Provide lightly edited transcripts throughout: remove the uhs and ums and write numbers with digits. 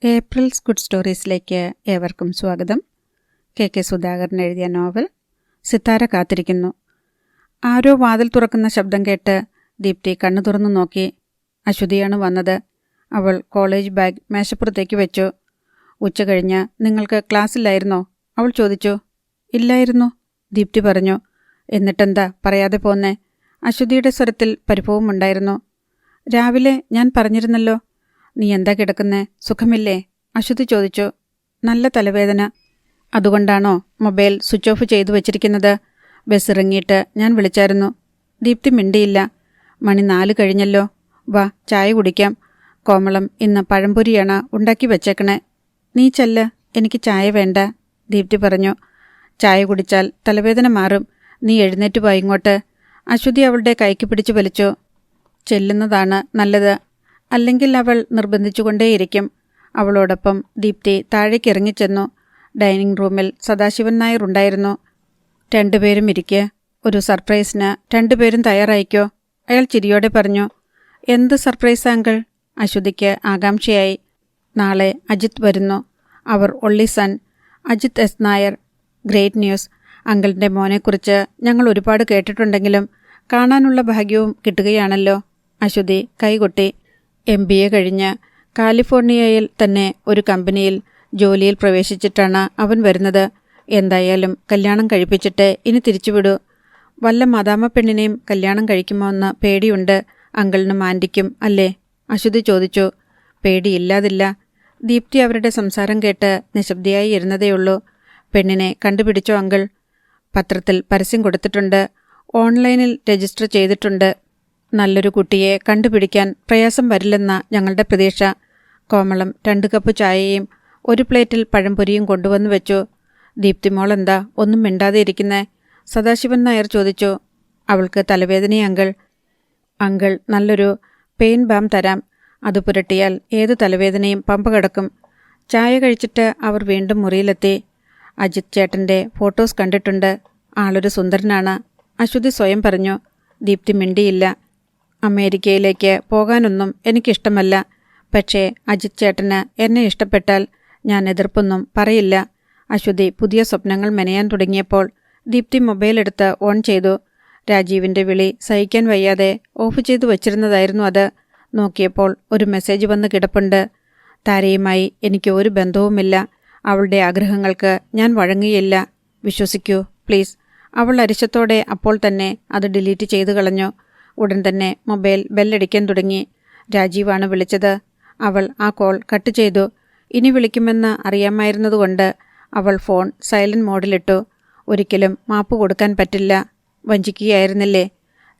April's good സ്റ്റോറീസിലേക്ക് ഏവർക്കും സ്വാഗതം. K Sudhakaran എഴുതിയ നോവൽ സിത്താര കാത്തിരിക്കുന്നു. ആരോ വാതിൽ തുറക്കുന്ന ശബ്ദം കേട്ട് ദീപ്തി കണ്ണു തുറന്നു നോക്കി. അശ്വതിയാണ് വന്നത്. അവൾ കോളേജ് ബാഗ് മേശപ്പുറത്തേക്ക് വെച്ചു. ഉച്ച കഴിഞ്ഞ് നിങ്ങൾക്ക് ക്ലാസ്സില്ലായിരുന്നോ? അവൾ ചോദിച്ചു. ഇല്ലായിരുന്നു, ദീപ്തി പറഞ്ഞു. എന്നിട്ടെന്താ പറയാതെ പോന്നേ? അശ്വതിയുടെ സ്വരത്തിൽ പരിഭവമുണ്ടായിരുന്നു. രാവിലെ ഞാൻ പറഞ്ഞിരുന്നല്ലോ. നീ എന്താ കിടക്കുന്നേ? സുഖമില്ലേ? അശ്വതി ചോദിച്ചു. നല്ല തലവേദന. അതുകൊണ്ടാണോ മൊബൈൽ സ്വിച്ച് ഓഫ് ചെയ്തു വച്ചിരിക്കുന്നത്? ബസ് ഇറങ്ങിയിട്ട് ഞാൻ വിളിച്ചായിരുന്നു. ദീപ്തി മിണ്ടിയില്ല. മണി 4 കഴിഞ്ഞല്ലോ. വാ, ചായ കുടിക്കാം. കോമളം ഇന്ന് പഴംപൊരിയാണ് ഉണ്ടാക്കി വെച്ചേക്കണേ. നീ ചെല്ല്, എനിക്ക് ചായ വേണ്ട, ദീപ്തി പറഞ്ഞു. ചായ കുടിച്ചാൽ തലവേദന മാറും. നീ എഴുന്നേറ്റ് പോയി ഇങ്ങോട്ട്. അശ്വതി അവളുടെ കൈക്ക് പിടിച്ചു വലിച്ചു. ചെല്ലുന്നതാണ് നല്ലത്, അല്ലെങ്കിൽ അവൾ നിർബന്ധിച്ചുകൊണ്ടേയിരിക്കും. അവളോടൊപ്പം ദീപ്തി താഴേക്ക് ഇറങ്ങിച്ചെന്നു. ഡൈനിങ് റൂമിൽ സദാശിവൻ നായർ ഉണ്ടായിരുന്നു. 2 പേരും ഇരിക്കുക. ഒരു സർപ്രൈസിന് 2 പേരും തയ്യാറായിക്കോ, അയാൾ ചിരിയോടെ പറഞ്ഞു. എന്ത് സർപ്രൈസ് അങ്കിൾ? അശ്വതിക്ക് ആകാംക്ഷയായി. നാളെ അജിത് വരുന്നു. Our only son Ajith S Nair. Great news. അങ്കിളിൻ്റെ മോനെക്കുറിച്ച് ഞങ്ങൾ ഒരുപാട് കേട്ടിട്ടുണ്ടെങ്കിലും കാണാനുള്ള ഭാഗ്യവും കിട്ടുകയാണല്ലോ. അശ്വതി കൈകൊട്ടി. MBA കഴിഞ്ഞ് കാലിഫോർണിയയിൽ തന്നെ ഒരു കമ്പനിയിൽ ജോലിയിൽ പ്രവേശിച്ചിട്ടാണ് അവൻ വരുന്നത്. എന്തായാലും കല്യാണം കഴിപ്പിച്ചിട്ട് ഇനി തിരിച്ചുവിടൂ. വല്ല മദാമ പെണ്ണിനെയും കല്യാണം കഴിക്കുമോ എന്ന് പേടിയുണ്ട് അങ്കിളിനും ആൻറ്റിക്കും, അല്ലേ? അശ്വതി ചോദിച്ചു. പേടിയില്ലാതില്ല. ദീപ്തി അവരുടെ സംസാരം കേട്ട് നിശബ്ദയായി ഇരുന്നതേയുള്ളൂ. പെണ്ണിനെ കണ്ടുപിടിച്ചോ അങ്കിൾ? പത്രത്തിൽ പരസ്യം കൊടുത്തിട്ടുണ്ട്. ഓൺലൈനിൽ രജിസ്റ്റർ ചെയ്തിട്ടുണ്ട്. നല്ലൊരു കുട്ടിയെ കണ്ടുപിടിക്കാൻ പ്രയാസം വരില്ലെന്ന ഞങ്ങളുടെ പ്രതീക്ഷ. കോമളം 2 കപ്പ് ചായയും 1 പ്ലേറ്റിൽ പഴംപൊരിയും കൊണ്ടുവന്നു വെച്ചു. ദീപ്തി മോളെന്താ ഒന്നും മിണ്ടാതെ ഇരിക്കുന്നേ? സദാശിവൻ നായർ ചോദിച്ചു. അവൾക്ക് തലവേദനയെ അങ്കിൾ നല്ലൊരു പെയിൻ ബാം തരാം. അത് പുരട്ടിയാൽ ഏത് തലവേദനയും പമ്പ കിടക്കും. ചായ കഴിച്ചിട്ട് അവർ വീണ്ടും മുറിയിലെത്തി. അജിത് ചേട്ടൻ്റെ ഫോട്ടോസ് കണ്ടിട്ടുണ്ട്. ആളൊരു സുന്ദരനാണ്, അശ്വതി സ്വയം പറഞ്ഞു. ദീപ്തി മിണ്ടിയില്ല. അമേരിക്കയിലേക്ക് പോകാനൊന്നും എനിക്കിഷ്ടമല്ല. പക്ഷേ അജിത് ചേട്ടന് എന്നെ ഇഷ്ടപ്പെട്ടാൽ ഞാൻ എതിർപ്പൊന്നും പറയില്ല. അശ്വതി പുതിയ സ്വപ്നങ്ങൾ മെനയാൻ തുടങ്ങിയപ്പോൾ ദീപ്തി മൊബൈൽ എടുത്ത് ഓൺ ചെയ്തു. രാജീവിൻ്റെ വിളി സഹിക്കാൻ വയ്യാതെ ഓഫ് ചെയ്തു വച്ചിരുന്നതായിരുന്നു അത്. നോക്കിയപ്പോൾ ഒരു മെസ്സേജ് വന്ന് കിടപ്പുണ്ട്. താരയുമായി എനിക്ക് ഒരു ബന്ധവുമില്ല. അവളുടെ ആഗ്രഹങ്ങൾക്ക് ഞാൻ വഴങ്ങിയില്ല. വിശ്വസിക്കൂ പ്ലീസ്. അവൾ അരിശത്തോടെ അപ്പോൾ തന്നെ അത് ഡിലീറ്റ് ചെയ്തു കളഞ്ഞു. ഉടൻ തന്നെ മൊബൈൽ ബെല്ലടിക്കാൻ തുടങ്ങി. രാജീവാണ് വിളിച്ചത്. അവൾ ആ കോൾ കട്ട് ചെയ്തു. ഇനി വിളിക്കുമെന്ന് അറിയാമായിരുന്നതുകൊണ്ട് അവൾ ഫോൺ സൈലന്റ് മോഡിലിട്ടു. ഒരിക്കലും മാപ്പ് കൊടുക്കാൻ പറ്റില്ല. വഞ്ചിക്കുകയായിരുന്നില്ലേ?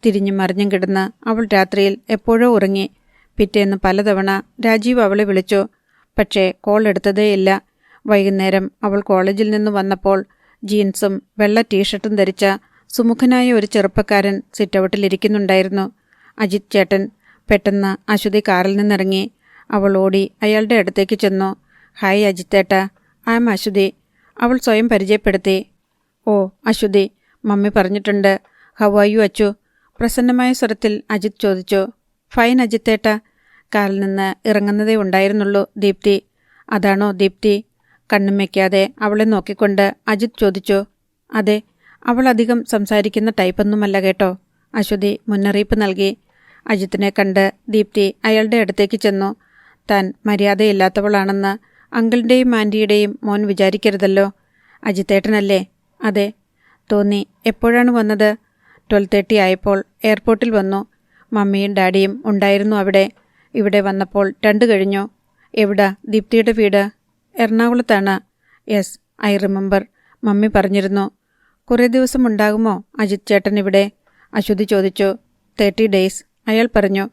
തിരിഞ്ഞും മറിഞ്ഞും കിടന്ന് അവൾ രാത്രിയിൽ എപ്പോഴോ ഉറങ്ങി. പിറ്റേന്ന് പലതവണ രാജീവ് അവളെ വിളിച്ചു. പക്ഷേ കോൾ എടുത്തതേയില്ല. വൈകുന്നേരം അവൾ കോളേജിൽ നിന്ന് വന്നപ്പോൾ ജീൻസും വെള്ള ടീഷർട്ടും ധരിച്ച സുമുഖനായ ഒരു ചെറുപ്പക്കാരൻ സിറ്റൗട്ടിലിരിക്കുന്നുണ്ടായിരുന്നു. അജിത് ചേട്ടൻ. പെട്ടെന്ന് അശ്വതി കാറിൽ നിന്നിറങ്ങി. അവൾ ഓടി അയാളുടെ അടുത്തേക്ക് ചെന്നു. ഹായ് അജിത്തേട്ട, ഐ ആം അശ്വതി. അവൾ സ്വയം പരിചയപ്പെടുത്തി. ഓ അശ്വതി, മമ്മി പറഞ്ഞിട്ടുണ്ട്. How are you Achu? പ്രസന്നമായ സ്വരത്തിൽ അജിത് ചോദിച്ചു. ഫൈൻ അജിത്തേട്ട. കാറിൽ നിന്ന് ഇറങ്ങുന്നതേ ഉണ്ടായിരുന്നുള്ളൂ ദീപ്തി. അതാണോ ദീപ്തി? കണ്ണും വയ്ക്കാതെ അവളെ നോക്കിക്കൊണ്ട് അജിത് ചോദിച്ചു. അതെ. അവൾ അധികം സംസാരിക്കുന്ന ടൈപ്പൊന്നുമല്ല കേട്ടോ, അശ്വതി മുന്നറിയിപ്പ് നൽകി. അജിത്തിനെ കണ്ട് ദീപ്തി അയാളുടെ അടുത്തേക്ക് ചെന്നു. താൻ മര്യാദയില്ലാത്തവളാണെന്ന് അങ്കിളിൻ്റെയും ആൻറ്റിയുടെയും മോൻ വിചാരിക്കരുതല്ലോ. അജിത്തേട്ടനല്ലേ? അതെ. തോന്നി. എപ്പോഴാണ് വന്നത്? 12:30 ആയപ്പോൾ എയർപോർട്ടിൽ വന്നു. മമ്മിയും ഡാഡിയും ഉണ്ടായിരുന്നു അവിടെ. ഇവിടെ വന്നപ്പോൾ 2 കഴിഞ്ഞു. എവിടാ ദീപ്തിയുടെ വീട്? എറണാകുളത്താണ്. Yes, I remember. മമ്മി പറഞ്ഞിരുന്നു. കുറേ ദിവസം ഉണ്ടാകുമോ അജിത് ചേട്ടൻ ഇവിടെ? അശ്വതി ചോദിച്ചു. 30 days, അയാൾ പറഞ്ഞു.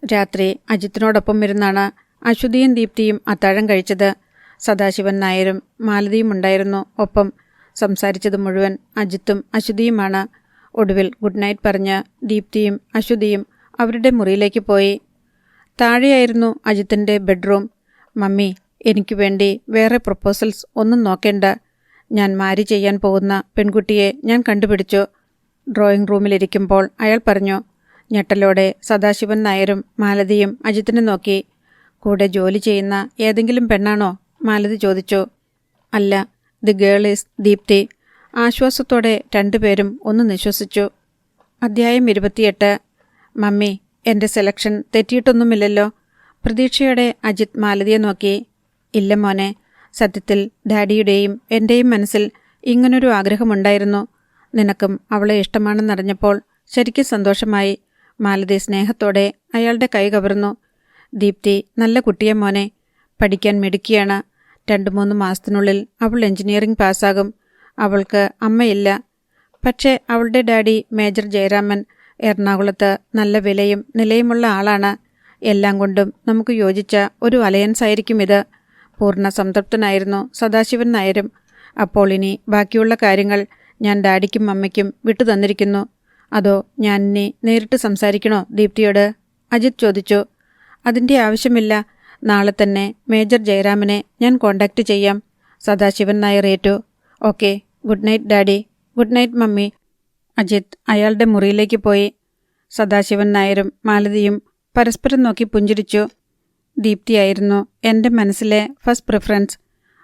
രാത്രി അജിത്തിനോടൊപ്പം ഇരുന്നാണ് അശ്വതിയും ദീപ്തിയും അത്താഴം കഴിച്ചത്. സദാശിവൻ നായരും മാലതിയും ഉണ്ടായിരുന്നു ഒപ്പം. സംസാരിച്ചത് മുഴുവൻ അജിത്തും അശ്വതിയുമാണ്. ഒടുവിൽ ഗുഡ് നൈറ്റ് പറഞ്ഞ് ദീപ്തിയും അശ്വതിയും അവരുടെ മുറിയിലേക്ക് പോയി. താഴെയായിരുന്നു അജിത്തിൻ്റെ ബെഡ്റൂം. മമ്മി, എനിക്ക് വേണ്ടി വേറെ പ്രൊപ്പോസൽസ് ഒന്നും നോക്കേണ്ട. ഞാൻ മാരി ചെയ്യാൻ പോകുന്ന പെൺകുട്ടിയെ ഞാൻ കണ്ടുപിടിച്ചു. ഡ്രോയിങ് റൂമിലിരിക്കുമ്പോൾ അയാൾ പറഞ്ഞു. ഞെട്ടലോടെ സദാശിവൻ നായരും മാലതിയും അജിത്തിനെ നോക്കി. കൂടെ ജോലി ചെയ്യുന്ന ഏതെങ്കിലും പെണ്ണാണോ? മാലതി ചോദിച്ചു. അല്ല, ദി ഗേൾ ഈസ് ദീപ്തി. ആശ്വാസത്തോടെ രണ്ടുപേരും ഒന്ന് നിശ്വസിച്ചു. അധ്യായം 28. മമ്മി, എൻ്റെ സെലക്ഷൻ തെറ്റിയിട്ടൊന്നുമില്ലല്ലോ? പ്രതീക്ഷയോടെ അജിത് മാലതിയെ നോക്കി. ഇല്ല മോനെ, സത്യത്തിൽ ഡാഡിയുടെയും എൻ്റെയും മനസ്സിൽ ഇങ്ങനൊരു ആഗ്രഹമുണ്ടായിരുന്നു. നിനക്കും അവളെ ഇഷ്ടമാണെന്നറിഞ്ഞപ്പോൾ ശരിക്കും സന്തോഷമായി. മാലതി സ്നേഹത്തോടെ അയാളുടെ കൈ കവർന്നു. ദീപ്തി നല്ല കുട്ടിയെ മോനെ, പഠിക്കാൻ മിടുക്കിയാണ്. 2-3 മാസത്തിനുള്ളിൽ അവൾ എഞ്ചിനീയറിംഗ് പാസ്സാകും. അവൾക്ക് അമ്മയില്ല. പക്ഷേ അവളുടെ ഡാഡി മേജർ ജയരാമൻ എറണാകുളത്ത് നല്ല വിലയും നിലയുമുള്ള ആളാണ്. എല്ലാം കൊണ്ടും നമുക്ക് യോജിച്ച ഒരു അലയൻസ് ആയിരിക്കും ഇത്. പൂർണ്ണ സംതൃപ്തനായിരുന്നു സദാശിവൻ നായരും. അപ്പോൾ ഇനി ബാക്കിയുള്ള കാര്യങ്ങൾ ഞാൻ ഡാഡിക്കും അമ്മയ്ക്കും വിട്ടു തന്നിരിക്കുന്നു. അതോ ഞാൻ ഇനി നേരിട്ട് സംസാരിക്കണോ ദീപ്തിയോട്? അജിത് ചോദിച്ചു. അതിൻ്റെ ആവശ്യമില്ല. നാളെ തന്നെ മേജർ ജയരാമനെ ഞാൻ കോണ്ടാക്ട് ചെയ്യാം. സദാശിവൻ നായർ ഏറ്റു. Okay, good night daddy. Good night mummy. Ajith അയാളുടെ മുറിയിലേക്ക് പോയി. സദാശിവൻ നായരും മാലതിയും പരസ്പരം നോക്കി പുഞ്ചിരിച്ചു. ദീപ്തിയായിരുന്നു എൻ്റെ മനസ്സിലെ ഫസ്റ്റ് പ്രിഫറൻസ്.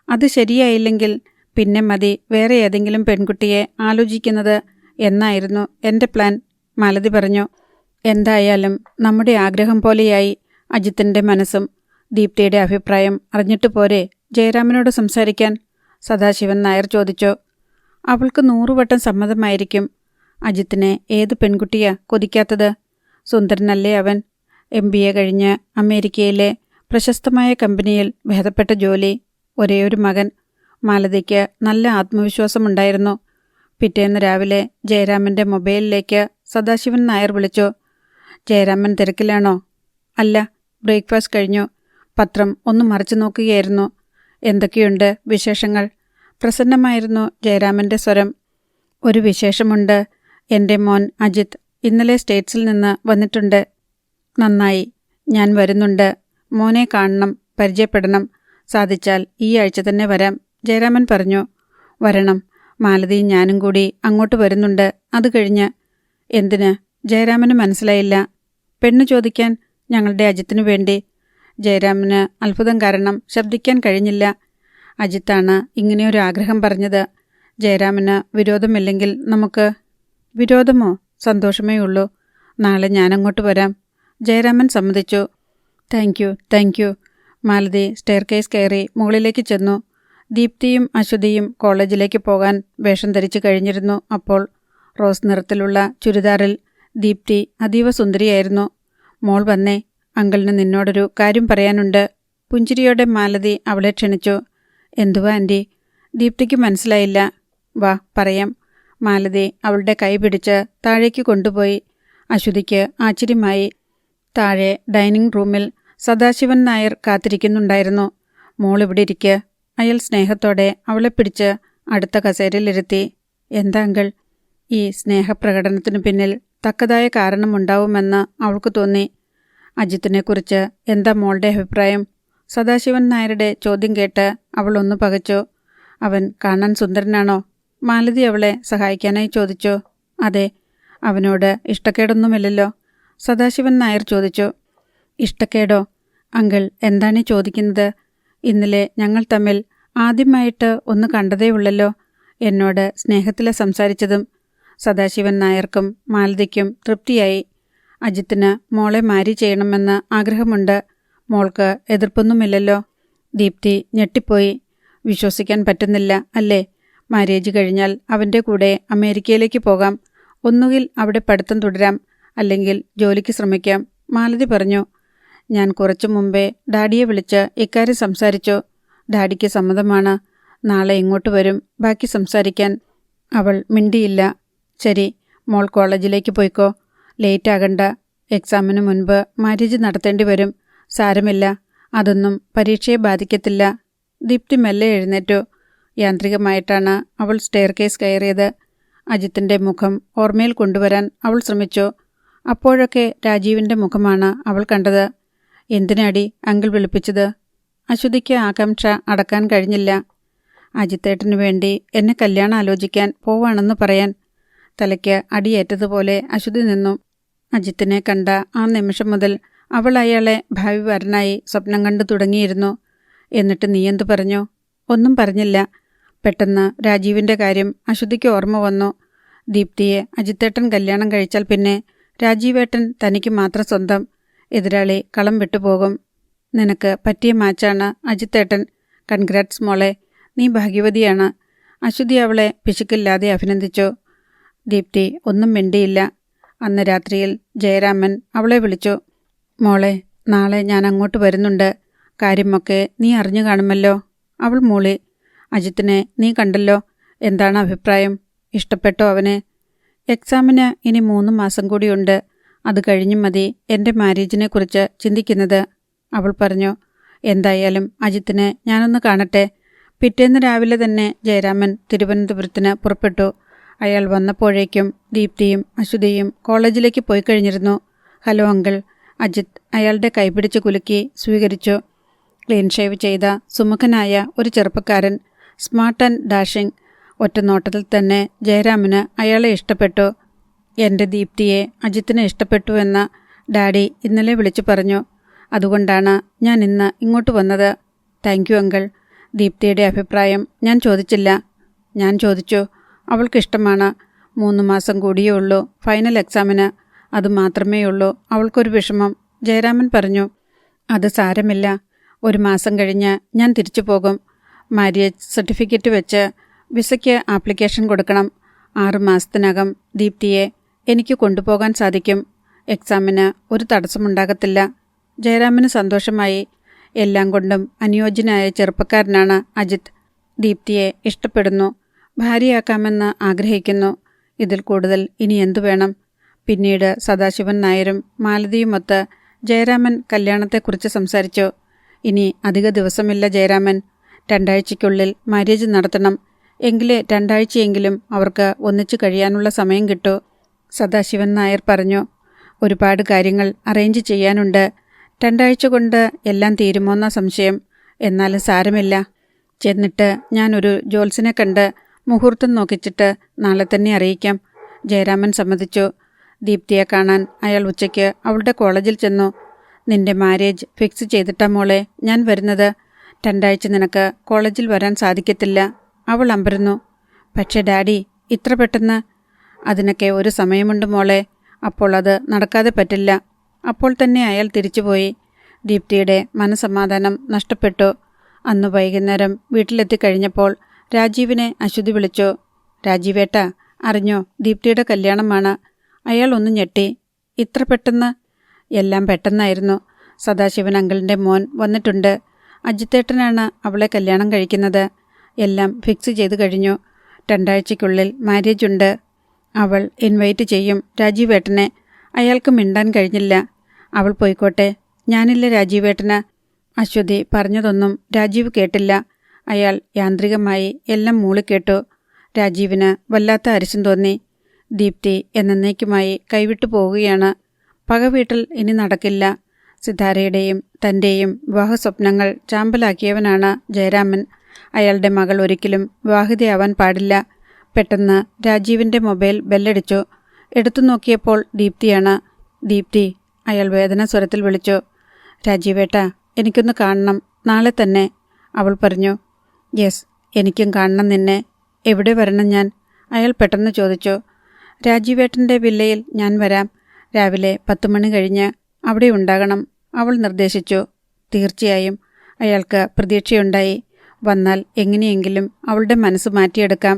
അത് ശരിയായില്ലെങ്കിൽ പിന്നെ മതി വേറെ ഏതെങ്കിലും പെൺകുട്ടിയെ ആലോചിക്കുന്നത് എന്നായിരുന്നു എൻ്റെ പ്ലാൻ, മാലതി പറഞ്ഞു. എന്തായാലും നമ്മുടെ ആഗ്രഹം പോലെയായി അജിത്തിൻ്റെ മനസ്സും. ദീപ്തിയുടെ അഭിപ്രായം അറിഞ്ഞിട്ട് പോരെ ജയരാമനോട് സംസാരിക്കാൻ? സദാശിവൻ നായർ ചോദിച്ചു. അവൾക്ക് 100 വട്ടം സമ്മതമായിരിക്കും. അജിത്തിനെ ഏത് പെൺകുട്ടിയാ കൊതിക്കാത്തത്? സുന്ദരനല്ലേ അവൻ? MBA കഴിഞ്ഞ് അമേരിക്കയിലെ പ്രശസ്തമായ കമ്പനിയിൽ ഭേദപ്പെട്ട ജോലി, ഒരേയൊരു മകൻ. മാലതിക്ക് നല്ല ആത്മവിശ്വാസമുണ്ടായിരുന്നു. പിറ്റേന്ന് രാവിലെ ജയരാമൻ്റെ മൊബൈലിലേക്ക് സദാശിവൻ നായർ വിളിച്ചു. ജയരാമൻ തിരക്കിലാണോ? അല്ല, ബ്രേക്ക്ഫാസ്റ്റ് കഴിഞ്ഞു. പത്രം ഒന്ന് മറിച്ചു നോക്കുകയായിരുന്നു. എന്തൊക്കെയുണ്ട് വിശേഷങ്ങൾ? പ്രസന്നമായിരുന്നു ജയരാമൻ്റെ സ്വരം. ഒരു വിശേഷമുണ്ട്. എൻ്റെ മോൻ അജിത് ഇന്നലെ സ്റ്റേറ്റ്സിൽ നിന്ന് വന്നിട്ടുണ്ട്. നന്നായി. ഞാൻ വരുന്നുണ്ട്. മോനെ കാണണം, പരിചയപ്പെടണം. സാധിച്ചാൽ ഈ ആഴ്ച തന്നെ വരാം, ജയരാമൻ പറഞ്ഞു. വരണം. മാലതിയും ഞാനും കൂടി അങ്ങോട്ട് വരുന്നുണ്ട്. അത് കഴിഞ്ഞ്. എന്തിന്? ജയരാമന് മനസ്സിലായില്ല. പെണ്ണ് ചോദിക്കാൻ ഞങ്ങളുടെ അജിത്തിനു വേണ്ടി. ജയരാമന് അത്ഭുതം കാരണം ശബ്ദിക്കാൻ കഴിഞ്ഞില്ല. അജിത്താണ് ഇങ്ങനെയൊരു ആഗ്രഹം പറഞ്ഞത്. ജയരാമന് വിരോധമില്ലെങ്കിൽ നമുക്ക്. വിരോധമോ? സന്തോഷമേ ഉള്ളൂ. നാളെ ഞാനങ്ങോട്ട് വരാം, ജയരാമൻ സമ്മതിച്ചു. Thank you. മാലതി സ്റ്റെയർകേസ് കയറി മുകളിലേക്ക് ചെന്നു. ദീപ്തിയും അശ്വതിയും കോളേജിലേക്ക് പോകാൻ വേഷം ധരിച്ചു കഴിഞ്ഞിരുന്നു. അപ്പോൾ റോസ് നിറത്തിലുള്ള ചുരിദാറിൽ ദീപ്തി അതീവ സുന്ദരിയായിരുന്നു. മോൾ വന്നേ, അങ്കിളിന് നിന്നോടൊരു കാര്യം പറയാനുണ്ട്. പുഞ്ചിരിയോടെ മാലതി അവളെ ക്ഷണിച്ചു. എന്തുവാ ആൻറ്റി? ദീപ്തിക്ക് മനസ്സിലായില്ല. വാ പറയാം. മാലതി അവളുടെ കൈ പിടിച്ച് താഴേക്ക് കൊണ്ടുപോയി. അശ്വതിക്ക് ആശ്ചര്യമായി. താഴെ ഡൈനിങ് റൂമിൽ സദാശിവൻ നായർ കാത്തിരിക്കുന്നുണ്ടായിരുന്നു. മോളിവിടെ ഇരിക്ക്. അയാൾ സ്നേഹത്തോടെ അവളെ പിടിച്ച് അടുത്ത കസേരയിലിരുത്തി. എന്താ അങ്കിൾ? ഈ സ്നേഹപ്രകടനത്തിനു പിന്നിൽ തക്കതായ കാരണമുണ്ടാവുമെന്ന് അവൾക്ക് തോന്നി. അജിത്തിനെക്കുറിച്ച് എന്താ മോളുടെ അഭിപ്രായം? സദാശിവൻ നായരുടെ ചോദ്യം കേട്ട് അവൾ ഒന്ന് പകച്ചു. അവൻ കാണാൻ സുന്ദരനാണോ? മാലതി അവളെ സഹായിക്കാനായി ചോദിച്ചു. അതെ. അവനോട് ഇഷ്ടക്കേടൊന്നുമില്ലല്ലോ? സദാശിവൻ നായർ ചോദിച്ചു. ഇഷ്ടക്കേടോ? അങ്കിൾ എന്താണ് ചോദിക്കുന്നത്? ഇന്നലെ ഞങ്ങൾ തമ്മിൽ ആദ്യമായിട്ട് ഒന്ന് കണ്ടതേ ഉള്ളല്ലോ. എന്നോട് സ്നേഹത്തിലെ സംസാരിച്ചതും. സദാശിവൻ നായർക്കും മാലതിക്കും തൃപ്തിയായി. അജിത്തിന് മോളെ മാരി ചെയ്യണമെന്ന് ആഗ്രഹമുണ്ട്. മോൾക്ക് എതിർപ്പൊന്നുമില്ലല്ലോ? ദീപ്തി ഞെട്ടിപ്പോയി. വിശ്വസിക്കാൻ പറ്റുന്നില്ല അല്ലേ? മാരേജ് കഴിഞ്ഞാൽ അവൻ്റെ കൂടെ അമേരിക്കയിലേക്ക് പോകാം. ഒന്നുകിൽ അവിടെ പഠിത്തം തുടരാം, അല്ലെങ്കിൽ ജോലിക്ക് ശ്രമിക്കാം, മാലതി പറഞ്ഞു. ഞാൻ കുറച്ചു മുമ്പേ ഡാഡിയെ വിളിച്ച് ഇക്കാര്യം സംസാരിച്ചു. ഡാഡിക്ക് സമ്മതമാണ്. നാളെ ഇങ്ങോട്ട് വരും ബാക്കി സംസാരിക്കാൻ. അവൾ മിണ്ടിയില്ല. ശരി, മോൾ കോളേജിലേക്ക് പോയിക്കോ. ലേറ്റ് ആകണ്ട. എക്സാമിന് മുൻപ് മാരേജ് നടത്തേണ്ടി വരും. സാരമില്ല, അതൊന്നും പരീക്ഷയെ ബാധിക്കത്തില്ല. ദീപ്തി മെല്ലെ എഴുന്നേറ്റു. യാന്ത്രികമായിട്ടാണ് അവൾ സ്റ്റെയർകേസ് കയറിയത്. അജിത്തിൻ്റെ മുഖം ഓർമ്മയിൽ കൊണ്ടുവരാൻ അവൾ ശ്രമിച്ചു. അപ്പോഴൊക്കെ രാജീവിൻ്റെ മുഖമാണ് അവൾ കണ്ടത്. എന്തിനാടി അങ്കിൾ വിളിപ്പിച്ചത്? അശ്വതിക്ക് ആകാംക്ഷ അടക്കാൻ കഴിഞ്ഞില്ല. അജിത്തേട്ടനു വേണ്ടി എന്നെ കല്യാണം ആലോചിക്കാൻ പോവാണെന്ന് പറയാൻ. തലയ്ക്ക് അടിയേറ്റതുപോലെ അശ്വതി നിന്നു. അജിത്തിനെ കണ്ട ആ നിമിഷം മുതൽ അവൾ അയാളെ ഭാവി വരനായി സ്വപ്നം കണ്ടു തുടങ്ങിയിരുന്നു. എന്നിട്ട് നീ എന്തു പറഞ്ഞു? ഒന്നും പറഞ്ഞില്ല. പെട്ടെന്ന് രാജീവിൻ്റെ കാര്യം അശ്വതിക്ക് ഓർമ്മ വന്നു. ദീപ്തിയെ അജിത്തേട്ടൻ കല്യാണം കഴിച്ചാൽ പിന്നെ രാജീവേട്ടൻ തനിക്ക് മാത്രം സ്വന്തം. എതിരാളി കളം വിട്ടുപോകും. നിനക്ക് പറ്റിയ മാച്ചാണ് അജിത്തേട്ടൻ. കൺഗ്രാറ്റ്സ് മോളെ, നീ ഭാഗ്യവതിയാണ്. അശ്വതി അവളെ പിശുക്കില്ലാതെ അഭിനന്ദിച്ചു. ദീപ്തി ഒന്നും മിണ്ടിയില്ല. അന്ന് രാത്രിയിൽ ജയരാമൻ അവളെ വിളിച്ചു. മോളെ, നാളെ ഞാൻ അങ്ങോട്ട് വരുന്നുണ്ട്. കാര്യമൊക്കെ നീ അറിഞ്ഞു കാണുമല്ലോ. അവൾ മൂളി. അജിത്തിനെ നീ കണ്ടല്ലോ. എന്താണ് അഭിപ്രായം? ഇഷ്ടപ്പെട്ടോ അവനെ? എക്സാമിന് ഇനി 3 മാസം കൂടിയുണ്ട്. അത് കഴിഞ്ഞും മതി എൻ്റെ മാരേജിനെക്കുറിച്ച് ചിന്തിക്കുന്നത്. അവൾ പറഞ്ഞു. എന്തായാലും അജിത്തിനെ ഞാനൊന്ന് കാണട്ടെ. പിറ്റേന്ന് രാവിലെ തന്നെ ജയരാമൻ തിരുവനന്തപുരത്തിന് പുറപ്പെട്ടു. അയാൾ വന്നപ്പോഴേക്കും ദീപ്തിയും അശ്വതിയും കോളേജിലേക്ക് പോയി കഴിഞ്ഞിരുന്നു. Hello uncle. അജിത്ത് അയാളുടെ കൈപിടിച്ച് കുലുക്കി സ്വീകരിച്ചു. ക്ലീൻ ഷേവ് ചെയ്ത സുമുഖനായ ഒരു ചെറുപ്പക്കാരൻ, സ്മാർട്ട് ആൻഡ് ഡാഷിംഗ്. ഒറ്റ നോട്ടത്തിൽ തന്നെ ജയരാമന് അയാളെ ഇഷ്ടപ്പെട്ടു. എൻ്റെ ദീപ്തിയെ അജിത്തിന് ഇഷ്ടപ്പെട്ടു എന്ന് ഡാഡി ഇന്നലെ വിളിച്ചു പറഞ്ഞു. അതുകൊണ്ടാണ് ഞാൻ ഇന്ന് ഇങ്ങോട്ട് വന്നത്. Thank you uncle. ദീപ്തിയുടെ അഭിപ്രായം ഞാൻ ചോദിച്ചില്ല. ഞാൻ ചോദിച്ചു. അവൾക്കിഷ്ടമാണ്. 3 മാസം കൂടിയേ ഉള്ളൂ ഫൈനൽ എക്സാമിന്. അതുമാത്രമേ ഉള്ളൂ അവൾക്കൊരു വിഷമം. ജയരാമൻ പറഞ്ഞു. അത് സാരമില്ല. 1 മാസം കഴിഞ്ഞ് ഞാൻ തിരിച്ചു പോകും. മാര്യേജ് സർട്ടിഫിക്കറ്റ് വെച്ച് വിസയ്ക്ക് ആപ്ലിക്കേഷൻ കൊടുക്കണം. 6 മാസത്തിനകം ദീപ്തിയെ എനിക്ക് കൊണ്ടുപോകാൻ സാധിക്കും. എക്സാമിന് ഒരു തടസ്സമുണ്ടാകത്തില്ല. ജയരാമന് സന്തോഷമായി. എല്ലാം കൊണ്ടും അനുയോജ്യനായ ചെറുപ്പക്കാരനാണ് അജിത്ത്. ദീപ്തിയെ ഇഷ്ടപ്പെടുന്നു. ഭാര്യയാക്കാമെന്ന് ആഗ്രഹിക്കുന്നു. ഇതിൽ കൂടുതൽ ഇനി എന്തു വേണം? പിന്നീട് സദാശിവൻ നായരും മാലതിയുമൊത്ത് ജയരാമൻ കല്യാണത്തെക്കുറിച്ച് സംസാരിച്ചു. ഇനി അധിക ദിവസമില്ല ജയരാമൻ. 2 ആഴ്ചയ്ക്കുള്ളിൽ മാര്യേജ് നടത്തണം. എങ്കിലേ 2 ആഴ്ചയെങ്കിലും അവർക്ക് ഒന്നിച്ചു കഴിയാനുള്ള സമയം കിട്ടൂ. സദാശിവൻ നായർ പറഞ്ഞു. ഒരുപാട് കാര്യങ്ങൾ അറേഞ്ച് ചെയ്യാനുണ്ട്. 2 ആഴ്ച കൊണ്ട് എല്ലാം തീരുമോന്ന സംശയം. എന്നാലും സാരമില്ല. ചെന്നിട്ട് ഞാനൊരു ജോത്സ്യനെ കണ്ട് മുഹൂർത്തം നോക്കിച്ചിട്ട് നാളെ തന്നെ അറിയിക്കാം. ജയരാമൻ സമ്മതിച്ചു. ദീപ്തിയെ കാണാൻ അയാൾ ഉച്ചയ്ക്ക് അവളുടെ കോളേജിൽ ചെന്നു. നിന്റെ മാരേജ് ഫിക്സ് ചെയ്തിട്ടാ മോളെ ഞാൻ വരുന്നത്. 2 ആഴ്ച നിനക്ക് കോളേജിൽ വരാൻ സാധിക്കത്തില്ല. അവൾ അമ്പരന്നു. പക്ഷേ ഡാഡി, ഇത്ര പെട്ടെന്ന്? അതിനൊക്കെ ഒരു സമയമുണ്ട് മോളെ. അപ്പോൾ അത് നടക്കാതെ പറ്റില്ല. അപ്പോൾ തന്നെ അയാൾ തിരിച്ചുപോയി. ദീപ്തിയുടെ മനസമാധാനം നഷ്ടപ്പെട്ടു. അന്ന് വൈകുന്നേരം വീട്ടിലെത്തിക്കഴിഞ്ഞപ്പോൾ രാജീവിനെ അശ്വതി വിളിച്ചു. രാജീവേട്ടാ, അറിഞ്ഞോ, ദീപ്തിയുടെ കല്യാണമാണ്. അയാൾ ഒന്ന് ഞെട്ടി. ഇത്ര പെട്ടെന്ന്? എല്ലാം പെട്ടെന്നായിരുന്നു. സദാശിവൻ അങ്കിളിൻ്റെ മോൻ വന്നിട്ടുണ്ട്. അജിത്തേട്ടനാണ് അവളെ കല്യാണം കഴിക്കുന്നത്. എല്ലാം ഫിക്സ് ചെയ്ത് കഴിഞ്ഞു. 2 ആഴ്ചയ്ക്കുള്ളിൽ മാര്യേജ് ഉണ്ട്. അവൾ ഇൻവൈറ്റ് ചെയ്യും രാജീവേട്ടനെ. അയാൾക്ക് മിണ്ടാൻ കഴിഞ്ഞില്ല. അവൾ പോയിക്കോട്ടെ, ഞാനില്ല രാജീവേട്ടന്. അശ്വതി പറഞ്ഞതൊന്നും രാജീവ് കേട്ടില്ല. അയാൾ യാന്ത്രികമായി എല്ലാം മൂളിക്കേട്ടു. രാജീവിന് വല്ലാത്ത അരിശം തോന്നി. ദീപ്തി എന്നേക്കുമായി കൈവിട്ടു പോവുകയാണ്. പകവീട്ടിൽ ഇനി നടക്കില്ല. സിതാരയുടെയും തൻ്റെയും വിവാഹ സ്വപ്നങ്ങൾ ചാമ്പലാക്കിയവനാണ് ജയരാമൻ. അയാളുടെ മകൾ ഒരിക്കലും വിവാഹിതയാവാൻ പാടില്ല. പെട്ടെന്ന് രാജീവിൻ്റെ മൊബൈൽ ബെല്ലടിച്ചു. എടുത്തു നോക്കിയപ്പോൾ ദീപ്തിയാണ്. ദീപ്തി, അയാൾ വേദന സ്വരത്തിൽ വിളിച്ചു. രാജീവേട്ടാ, എനിക്കൊന്ന് കാണണം, നാളെ തന്നെ. അവൾ പറഞ്ഞു. യെസ്, എനിക്കും കാണണം നിന്നെ. എവിടെ വരണം ഞാൻ? അയാൾ പെട്ടെന്ന് ചോദിച്ചു. രാജീവേട്ടൻ്റെ വില്ലയിൽ ഞാൻ വരാം. രാവിലെ 10 മണി കഴിഞ്ഞ് അവിടെ ഉണ്ടാകണം, അവൾ നിർദ്ദേശിച്ചു. തീർച്ചയായും. അയാൾക്ക് പ്രതീക്ഷയുണ്ടായി. വന്നാൽ എങ്ങനെയെങ്കിലും അവളുടെ മനസ്സ് മാറ്റിയെടുക്കാം.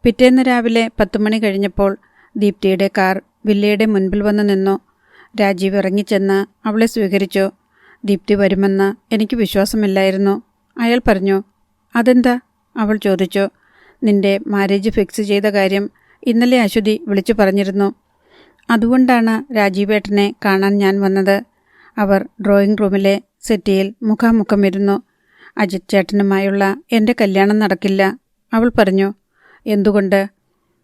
പിറ്റേന്ന് രാവിലെ 10 മണി കഴിഞ്ഞപ്പോൾ ദീപ്തിയുടെ കാർ വില്ലയുടെ മുൻപിൽ വന്ന് നിന്നു. രാജീവ് ഇറങ്ങിച്ചെന്ന് അവളെ സ്വീകരിച്ചു. ദീപ്തി വരുമെന്ന് എനിക്ക് വിശ്വാസമില്ലായിരുന്നു, അയാൾ പറഞ്ഞു. അതെന്താ? അവൾ ചോദിച്ചു. നിന്റെ മാരേജ് ഫിക്സ് ചെയ്ത കാര്യം ഇന്നലെ അശ്വതി വിളിച്ചു പറഞ്ഞിരുന്നു. അതുകൊണ്ടാണ് രാജീവേട്ടനെ കാണാൻ ഞാൻ വന്നത്. അവർ ഡ്രോയിങ് റൂമിലെ സെറ്റിയിൽ മുഖാമുഖം ഇരുന്നു. അജിത് ചേട്ടനുമായുള്ള എൻ്റെ കല്യാണം നടക്കില്ല, അവൾ പറഞ്ഞു. എന്തുകൊണ്ട്?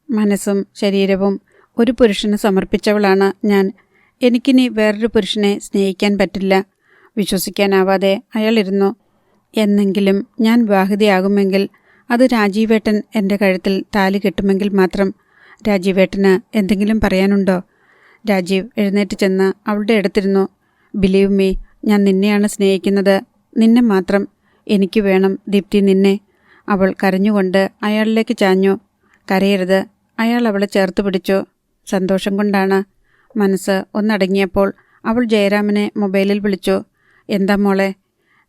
മനസ്സും ശരീരവും ഒരു പുരുഷന് സമർപ്പിച്ചവളാണ് ഞാൻ. എനിക്കിനി വേറൊരു പുരുഷനെ സ്നേഹിക്കാൻ പറ്റില്ല. വിശ്വസിക്കാനാവാതെ അയാളിരുന്നു. എന്നെങ്കിലും ഞാൻ വിവാഹിതയാകുമെങ്കിൽ അത് രാജീവേട്ടൻ എൻ്റെ കഴുത്തിൽ താലി കെട്ടുമെങ്കിൽ മാത്രം. രാജീവേട്ടന് എന്തെങ്കിലും പറയാനുണ്ടോ? രാജീവ് എഴുന്നേറ്റ് ചെന്ന് അവളുടെ അടുത്തിരുന്നു. ബിലീവ് മീ, ഞാൻ നിന്നെയാണ് സ്നേഹിക്കുന്നത്. നിന്നെ മാത്രം. എനിക്ക് വേണം ദീപ്തി, നിന്നെ. അവൾ കരഞ്ഞുകൊണ്ട് അയാളിലേക്ക് ചാഞ്ഞു. കരയരുത്. അയാൾ അവളെ ചേർത്ത് പിടിച്ചു. സന്തോഷം കൊണ്ടാണ്. മനസ്സ് ഒന്നടങ്ങിയപ്പോൾ അവൾ ജയരാമനെ മൊബൈലിൽ വിളിച്ചു. എന്താ മോളെ?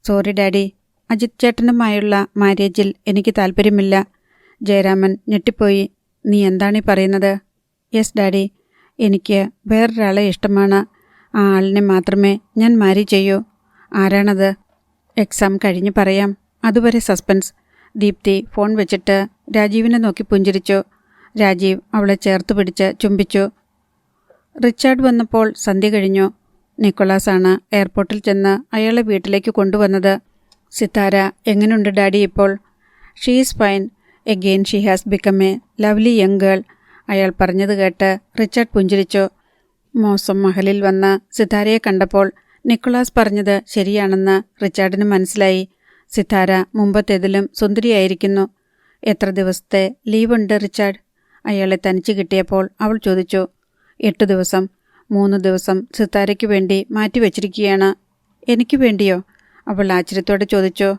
സോറി ഡാഡി, അജിത് ചേട്ടനുമായുള്ള മാര്യേജിൽ എനിക്ക് താല്പര്യമില്ല. ജയരാമൻ ഞെട്ടിപ്പോയി. നീ എന്താണീ പറയുന്നത്? യെസ് ഡാഡി, എനിക്ക് വേറൊരാളെ ഇഷ്ടമാണ്. ആ ആളിനെ മാത്രമേ ഞാൻ മാരി ചെയ്യൂ. ആരാണത്? എക്സാം കഴിഞ്ഞ് പറയാം. അതുവരെ സസ്പെൻസ്. ദീപ്തി ഫോൺ വെച്ചിട്ട് രാജീവിനെ നോക്കി പുഞ്ചിരിച്ചു. രാജീവ് അവളെ ചേർത്ത് പിടിച്ച് ചുംബിച്ചു. റിച്ചാർഡ് വന്നപ്പോൾ സന്ധ്യ കഴിഞ്ഞു. നിക്കോളാസാണ് എയർപോർട്ടിൽ ചെന്ന് അയാളെ വീട്ടിലേക്ക് കൊണ്ടുവന്നത്. സിത്താര എങ്ങനെയുണ്ട് ഡാഡി ഇപ്പോൾ? She is fine. Again she has become A lovely young girl. അയാൾ പറഞ്ഞത് കേട്ട് റിച്ചാർഡ് പുഞ്ചിരിച്ചു. മോസം മഹലിൽ വന്ന് സിത്താരയെ കണ്ടപ്പോൾ നിക്കോളാസ് പറഞ്ഞത് ശരിയാണെന്ന് റിച്ചാർഡിന് മനസ്സിലായി. സിത്താര മുമ്പത്തേതിലും സുന്ദരിയായിരിക്കുന്നു. എത്ര ദിവസത്തെ ലീവുണ്ട് റിച്ചാർഡ്? അയാളെ തനിച്ച് കിട്ടിയപ്പോൾ അവൾ ചോദിച്ചു. 8 ദിവസം. 3 ദിവസം സിത്താരയ്ക്ക് വേണ്ടി മാറ്റിവെച്ചിരിക്കുകയാണ്. എനിക്ക് വേണ്ടിയോ? അവൾ ആശ്ചര്യത്തോടെ ചോദിച്ചു.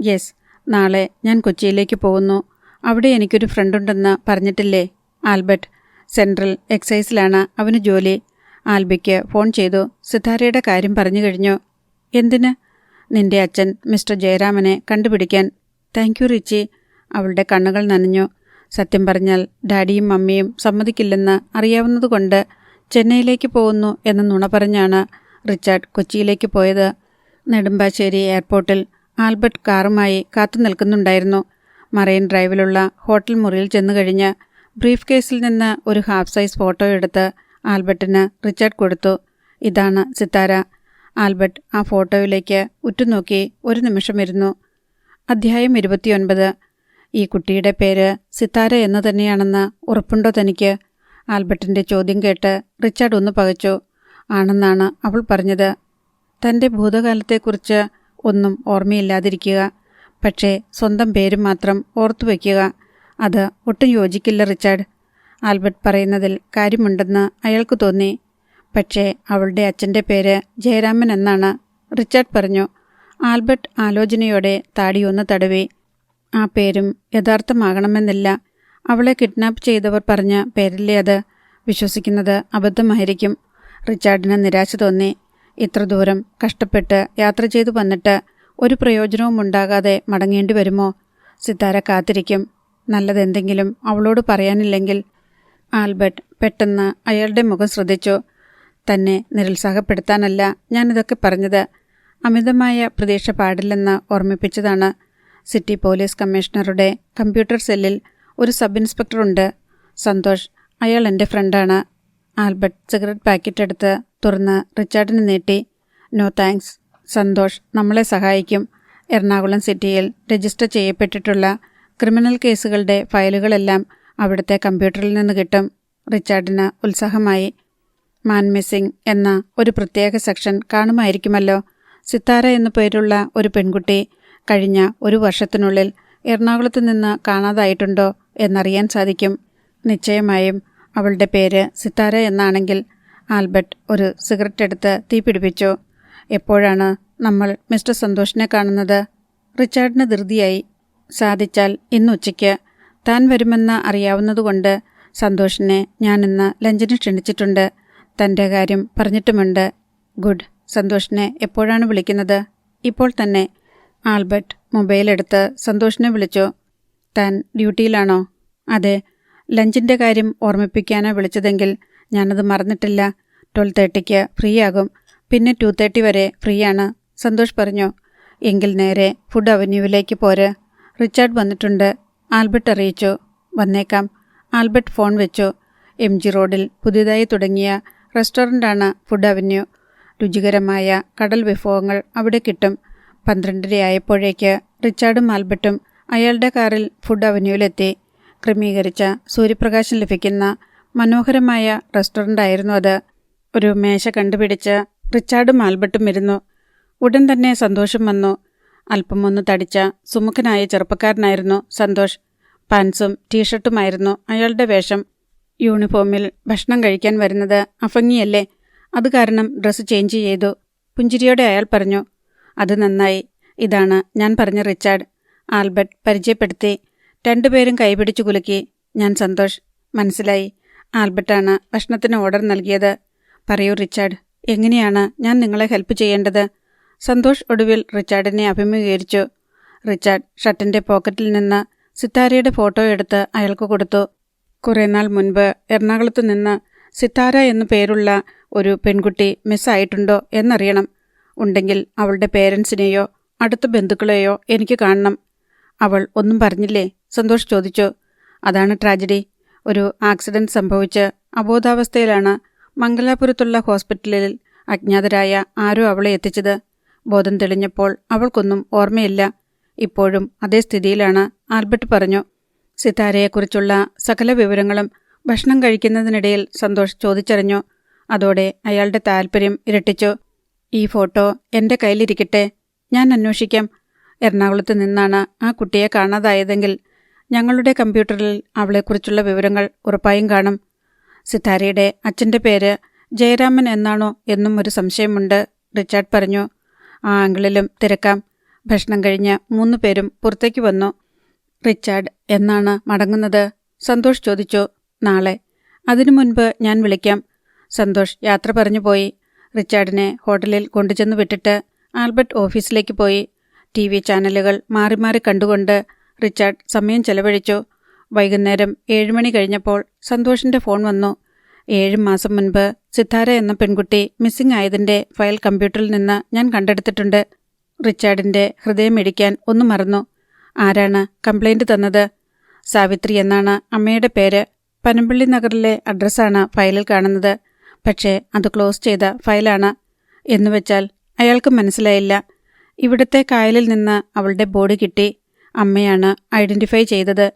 യെസ്, നാളെ ഞാൻ കൊച്ചിയിലേക്ക് പോകുന്നു. അവിടെ എനിക്കൊരു ഫ്രണ്ടുണ്ടെന്ന് പറഞ്ഞിട്ടില്ലേ? ആൽബർട്ട്. സെൻട്രൽ എക്സൈസിലാണ് അവന് ജോലി. ആൽബിക്ക് ഫോൺ ചെയ്തു. സിത്താരയുടെ കാര്യം പറഞ്ഞു കഴിഞ്ഞു. എന്തിന്? നിന്റെ അച്ഛൻ മിസ്റ്റർ ജയരാമനെ കണ്ടുപിടിക്കാൻ. Thank you Ritchie. അവളുടെ കണ്ണുകൾ നനഞ്ഞു. സത്യം പറഞ്ഞാൽ ഡാഡിയും മമ്മിയും സമ്മതിക്കില്ലെന്ന് അറിയാവുന്നതുകൊണ്ട് ചെന്നൈയിലേക്ക് പോകുന്നു എന്ന് നുണ പറഞ്ഞാണ് റിച്ചാർഡ് കൊച്ചിയിലേക്ക് പോയത്. നെടുമ്പാശ്ശേരി എയർപോർട്ടിൽ ആൽബർട്ട് കാറുമായി കാത്തു നിൽക്കുന്നുണ്ടായിരുന്നു. മറൈൻ ഡ്രൈവിലുള്ള ഹോട്ടൽ മുറിയിൽ ചെന്നു കഴിഞ്ഞ് ബ്രീഫ് കേസിൽ നിന്ന് ഒരു ഹാഫ് സൈസ് ഫോട്ടോ എടുത്ത് ആൽബർട്ടിന് റിച്ചാർഡ് കൊടുത്തു. ഇതാണ് സിത്താര. ആൽബർട്ട് ആ ഫോട്ടോയിലേക്ക് ഉറ്റുനോക്കി ഒരു നിമിഷമിരുന്നു. അധ്യായം 29. ഈ കുട്ടിയുടെ പേര് സിത്താര എന്ന് തന്നെയാണെന്ന് ഉറപ്പുണ്ടോ തനിക്ക്? ആൽബർട്ടിൻ്റെ ചോദ്യം കേട്ട് റിച്ചാർഡ് ഒന്ന് പകച്ചു. ആണെന്നാണ് അവൾ പറഞ്ഞത്. തൻ്റെ ഭൂതകാലത്തെക്കുറിച്ച് ഒന്നും ഓർമ്മയില്ലാതിരിക്കുക, പക്ഷേ സ്വന്തം പേര് മാത്രം ഓർത്തു വയ്ക്കുക, അത് ഒട്ടും യോജിക്കില്ല റിച്ചാർഡ്. ആൽബർട്ട് പറയുന്നതിൽ കാര്യമുണ്ടെന്ന് അയാൾക്ക് തോന്നി. പക്ഷേ അവളുടെ അച്ഛൻ്റെ പേര് ജയരാമൻ എന്നാണ്, റിച്ചാർഡ് പറഞ്ഞു. ആൽബർട്ട് ആലോചനയോടെ താടിയൊന്ന് തടവി. ആ പേരും യഥാർത്ഥമാകണമെന്നില്ല. അവളെ കിഡ്നാപ്പ് ചെയ്തവർ പറഞ്ഞ പേരല്ലേ അത്? വിശ്വസിക്കുന്നത് അബദ്ധമായിരിക്കും. റിച്ചാർഡിന് നിരാശ തോന്നി. ഇത്ര ദൂരം കഷ്ടപ്പെട്ട് യാത്ര ചെയ്തു വന്നിട്ട് ഒരു പ്രയോജനവും ഉണ്ടാകാതെ മടങ്ങേണ്ടി വരുമോ? സിത്താര കാത്തിരിക്കും. നല്ലതെന്തെങ്കിലും അവളോട് പറയാനില്ലെങ്കിൽ. ആൽബർട്ട് പെട്ടെന്ന് അയാളുടെ മുഖം ശ്രദ്ധിച്ചു. തന്നെ നിരുത്സാഹപ്പെടുത്താനല്ല ഞാനിതൊക്കെ പറഞ്ഞത്. അമിതമായ പ്രതീക്ഷ പാടില്ലെന്ന് ഓർമ്മിപ്പിച്ചതാണ്. സിറ്റി പോലീസ് കമ്മീഷണറുടെ കമ്പ്യൂട്ടർ സെല്ലിൽ ഒരു സബ് ഇൻസ്പെക്ടറുണ്ട്, സന്തോഷ്. അയാൾ എൻ്റെ ഫ്രണ്ടാണ്. ആൽബർട്ട് സിഗരറ്റ് പാക്കറ്റ് എടുത്ത് തുറന്ന് റിച്ചാർഡിന് നീട്ടി. No thanks. സന്തോഷ് നമ്മളെ സഹായിക്കും. എറണാകുളം സിറ്റിയിൽ രജിസ്റ്റർ ചെയ്യപ്പെട്ടിട്ടുള്ള ക്രിമിനൽ കേസുകളുടെ ഫയലുകളെല്ലാം അവിടുത്തെ കമ്പ്യൂട്ടറിൽ നിന്ന് കിട്ടും. റിച്ചാർഡിന് ഉത്സാഹമായി. മാൻ മിസ്സിംഗ് എന്ന ഒരു പ്രത്യേക സെക്ഷൻ കാണുമായിരിക്കുമല്ലോ. സിത്താര എന്നു പേരുള്ള ഒരു പെൺകുട്ടി കഴിഞ്ഞ 1 വർഷത്തിനുള്ളിൽ എറണാകുളത്ത് നിന്ന് കാണാതായിട്ടുണ്ടോ എന്നറിയാൻ സാധിക്കും. നിശ്ചയമായും അവളുടെ പേര് സിത്താര എന്നാണെങ്കിൽ. ആൽബർട്ട് ഒരു സിഗരറ്റ് എടുത്ത് തീപിടിപ്പിച്ചു. എപ്പോഴാണ് നമ്മൾ മിസ്റ്റർ സന്തോഷിനെ കാണുന്നത്? റിച്ചാർഡിന് ധൃതിയായി. സാധിച്ചാൽ ഇന്നുച്ചയ്ക്ക്. താൻ വരുമെന്ന് അറിയാവുന്നതുകൊണ്ട് സന്തോഷിനെ ഞാനിന്ന് ലഞ്ചിന് ക്ഷണിച്ചിട്ടുണ്ട്. തൻ്റെ കാര്യം പറഞ്ഞിട്ടുമുണ്ട്. ഗുഡ്. സന്തോഷിനെ എപ്പോഴാണ് വിളിക്കുന്നത്? ഇപ്പോൾ തന്നെ. ആൽബർട്ട് മൊബൈലെടുത്ത് സന്തോഷിനെ വിളിച്ചു. താൻ ഡ്യൂട്ടിയിലാണോ? അതെ. ലഞ്ചിൻ്റെ കാര്യം ഓർമ്മിപ്പിക്കാനാണ് വിളിച്ചതെങ്കിൽ ഞാനത് മറന്നിട്ടില്ല. 12:30 ഫ്രീ ആകും. പിന്നെ 2:30 വരെ ഫ്രീയാണ്, സന്തോഷ് പറഞ്ഞു. എങ്കിൽ നേരെ ഫുഡ് അവന്യൂവിലേക്ക് പോര്. റിച്ചാർഡ് വന്നിട്ടുണ്ട്, ആൽബർട്ട് അറിയിച്ചു. വന്നേക്കാം. ആൽബർട്ട് ഫോൺ വെച്ചു. MG റോഡിൽ പുതിയതായി തുടങ്ങിയ റെസ്റ്റോറൻ്റാണ് ഫുഡ് അവന്യൂ. രുചികരമായ കടൽ വിഭവങ്ങൾ അവിടെ കിട്ടും. 12:30 ആയപ്പോഴേക്ക് റിച്ചാർഡും ആൽബർട്ടും അയാളുടെ കാറിൽ ഫുഡ് അവന്യൂവിലെത്തി. ക്രമീകരിച്ച സൂര്യപ്രകാശം ലഭിക്കുന്ന മനോഹരമായ റെസ്റ്റോറൻ്റായിരുന്നു അത്. ഒരു മേശ കണ്ടുപിടിച്ച് റിച്ചാർഡും ആൽബർട്ടും ഇരുന്നു. ഉടൻ തന്നെ സന്തോഷം വന്നു. അല്പമൊന്ന് തടിച്ച സുമുഖനായ ചെറുപ്പക്കാരനായിരുന്നു സന്തോഷ്. പാൻസും ടീഷർട്ടുമായിരുന്നു അയാളുടെ വേഷം. യൂണിഫോമിൽ ഭക്ഷണം കഴിക്കാൻ വരുന്നത് അഭംഗിയല്ലേ? അത് കാരണം ഡ്രസ്സ് ചേഞ്ച് ചെയ്തു. പുഞ്ചിരിയോടെ അയാൾ പറഞ്ഞു. അത് നന്നായി. ഇതാണ് ഞാൻ പറഞ്ഞ റിച്ചാർഡ്. ആൽബർട്ട് പരിചയപ്പെടുത്തി. രണ്ടുപേരും കൈപിടിച്ചു കുലുക്കി. ഞാൻ സന്തോഷ്. മനസ്സിലായി. ആൽബർട്ടാണ് ഭക്ഷണത്തിന് ഓർഡർ നൽകിയത്. പറയൂ റിച്ചാർഡ്, എങ്ങനെയാണ് ഞാൻ നിങ്ങളെ ഹെൽപ്പ് ചെയ്യേണ്ടത്? സന്തോഷ് ഒടുവിൽ റിച്ചാർഡിനെ അഭിമുഖീകരിച്ചു. റിച്ചാർഡ് ഷർട്ടിൻ്റെ പോക്കറ്റിൽ നിന്ന് സിത്താരയുടെ ഫോട്ടോ എടുത്ത് അയാൾക്ക് കൊടുത്തു. കുറേ നാൾ മുൻപ് എറണാകുളത്ത് നിന്ന് സിത്താര എന്നു പേരുള്ള ഒരു പെൺകുട്ടി മിസ്സായിട്ടുണ്ടോ എന്നറിയണം. ഉണ്ടെങ്കിൽ അവളുടെ പേരൻസിനെയോ അടുത്ത ബന്ധുക്കളെയോ എനിക്ക് കാണണം. അവൾ ഒന്നും പറഞ്ഞില്ലേ? സന്തോഷ് ചോദിച്ചു. അതാണ് ട്രാജഡി. ഒരു ആക്സിഡന്റ് സംഭവിച്ച് അബോധാവസ്ഥയിലാണ് മംഗലാപുരത്തുള്ള ഹോസ്പിറ്റലിൽ അജ്ഞാതരായ ആരോ അവളെ എത്തിച്ചത്. ബോധം തെളിഞ്ഞപ്പോൾ അവൾക്കൊന്നും ഓർമ്മയില്ല. ഇപ്പോഴും അതേ സ്ഥിതിയിലാണ്. ആൽബർട്ട് പറഞ്ഞു. സിത്താരയെക്കുറിച്ചുള്ള സകല വിവരങ്ങളും ഭക്ഷണം കഴിക്കുന്നതിനിടയിൽ സന്തോഷ് ചോദിച്ചറിഞ്ഞു. അതോടെ അയാളുടെ താൽപ്പര്യം ഇരട്ടിച്ചു. ഈ ഫോട്ടോ എൻ്റെ കയ്യിലിരിക്കട്ടെ. ഞാൻ അന്വേഷിക്കാം. എറണാകുളത്ത് നിന്നാണ് ആ കുട്ടിയെ കാണാതായതെങ്കിൽ ഞങ്ങളുടെ കമ്പ്യൂട്ടറിൽ അവളെക്കുറിച്ചുള്ള വിവരങ്ങൾ ഉറപ്പായും കാണും. സിത്താരയുടെ അച്ഛൻ്റെ പേര് ജയരാമൻ എന്നാണോ എന്നും ഒരു സംശയമുണ്ട്, റിച്ചാർഡ് പറഞ്ഞു. ആ ആംഗിളിലും തിരക്കാം. ഭക്ഷണം കഴിഞ്ഞ് 3 പേരും പുറത്തേക്ക് വന്നു. റിച്ചാർഡ് എന്നാണ് മടങ്ങുന്നത്? സന്തോഷ് ചോദിച്ചു. നാളെ. അതിനു മുൻപ് ഞാൻ വിളിക്കാം. സന്തോഷ് യാത്ര പറഞ്ഞു പോയി. റിച്ചാർഡിനെ ഹോട്ടലിൽ കൊണ്ടുചെന്ന് വിട്ടിട്ട് ആൽബർട്ട് ഓഫീസിലേക്ക് പോയി. TV ചാനലുകൾ മാറി മാറി കണ്ടുകൊണ്ട് റിച്ചാർഡ് സമയം ചെലവഴിച്ചു. വൈകുന്നേരം 7 മണി കഴിഞ്ഞപ്പോൾ സന്തോഷിൻ്റെ ഫോൺ വന്നു. 7 മാസം മുൻപ് സിത്താര എന്ന പെൺകുട്ടി മിസ്സിംഗ് ആയതിൻ്റെ ഫയൽ കമ്പ്യൂട്ടറിൽ നിന്ന് ഞാൻ കണ്ടെടുത്തിട്ടുണ്ട്. റിച്ചാർഡിൻ്റെ ഹൃദയമിടിക്കാൻ ഒന്ന് മറന്നു. ആരാണ് കംപ്ലൈൻറ്റ് തന്നത്? സാവിത്രി എന്നാണ് അമ്മയുടെ പേര്. പനമ്പള്ളി നഗറിലെ അഡ്രസ്സാണ് ഫയലിൽ കാണുന്നത്. പക്ഷേ അത് ക്ലോസ് ചെയ്ത ഫയലാണ്. എന്നുവെച്ചാൽ അയാൾക്ക് മനസ്സിലായില്ല. ഇവിടുത്തെ കായലിൽ നിന്ന് അവളുടെ ബോഡി കിട്ടി. അമ്മയാണ് ഐഡൻറ്റിഫൈ ചെയ്തത്.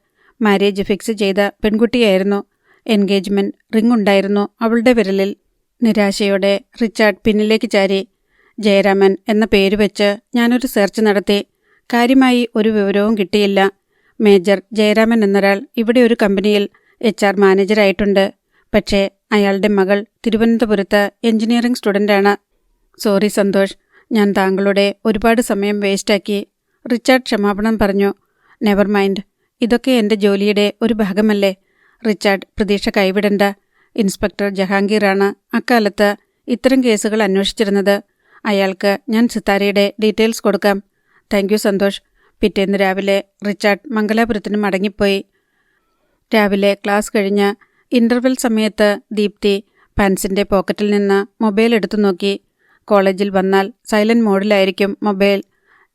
മാരേജ് ഫിക്സ് ചെയ്ത പെൺകുട്ടിയായിരുന്നു. എൻഗേജ്മെൻറ്റ് റിംഗ് ഉണ്ടായിരുന്നു അവളുടെ വിരലിൽ. നിരാശയോടെ റിച്ചാർഡ് പിന്നിലേക്ക് ചാരി. ജയരാമൻ എന്ന പേര് വെച്ച് ഞാനൊരു സെർച്ച് നടത്തി. കാര്യമായി ഒരു വിവരവും കിട്ടിയില്ല. മേജർ ജയരാമൻ എന്നൊരാൾ ഇവിടെ ഒരു കമ്പനിയിൽ HR മാനേജരായിട്ടുണ്ട്. പക്ഷേ അയാളുടെ മകൾ തിരുവനന്തപുരത്ത് എഞ്ചിനീയറിംഗ് സ്റ്റുഡൻ്റാണ്. സോറി സന്തോഷ്, ഞാൻ താങ്കളുടെ ഒരുപാട് സമയം വേസ്റ്റാക്കി. റിച്ചാർഡ് ക്ഷമാപണം പറഞ്ഞു. നെവർ മൈൻഡ്, ഇതൊക്കെ എൻ്റെ ജോലിയുടെ ഒരു ഭാഗമല്ലേ. റിച്ചാർഡ് പ്രതീക്ഷ കൈവിടണ്ട. ഇൻസ്പെക്ടർ ജഹാംഗീറാണ് അക്കാലത്ത് ഇത്തരം കേസുകൾ അന്വേഷിച്ചിരുന്നത്. അയാൾക്ക് ഞാൻ സിത്താരയുടെ ഡീറ്റെയിൽസ് കൊടുക്കാം. Thank you Santhosh. പിറ്റേന്ന് രാവിലെ റിച്ചാർഡ് മംഗലാപുരത്തിന് മടങ്ങിപ്പോയി. രാവിലെ ക്ലാസ് കഴിഞ്ഞ് ഇൻ്റർവെൽ സമയത്ത് ദീപ്തി പാൻസിൻ്റെ പോക്കറ്റിൽ നിന്ന് മൊബൈൽ എടുത്തു നോക്കി. കോളേജിൽ വന്നാൽ സൈലന്റ് മോഡിലായിരിക്കും മൊബൈൽ.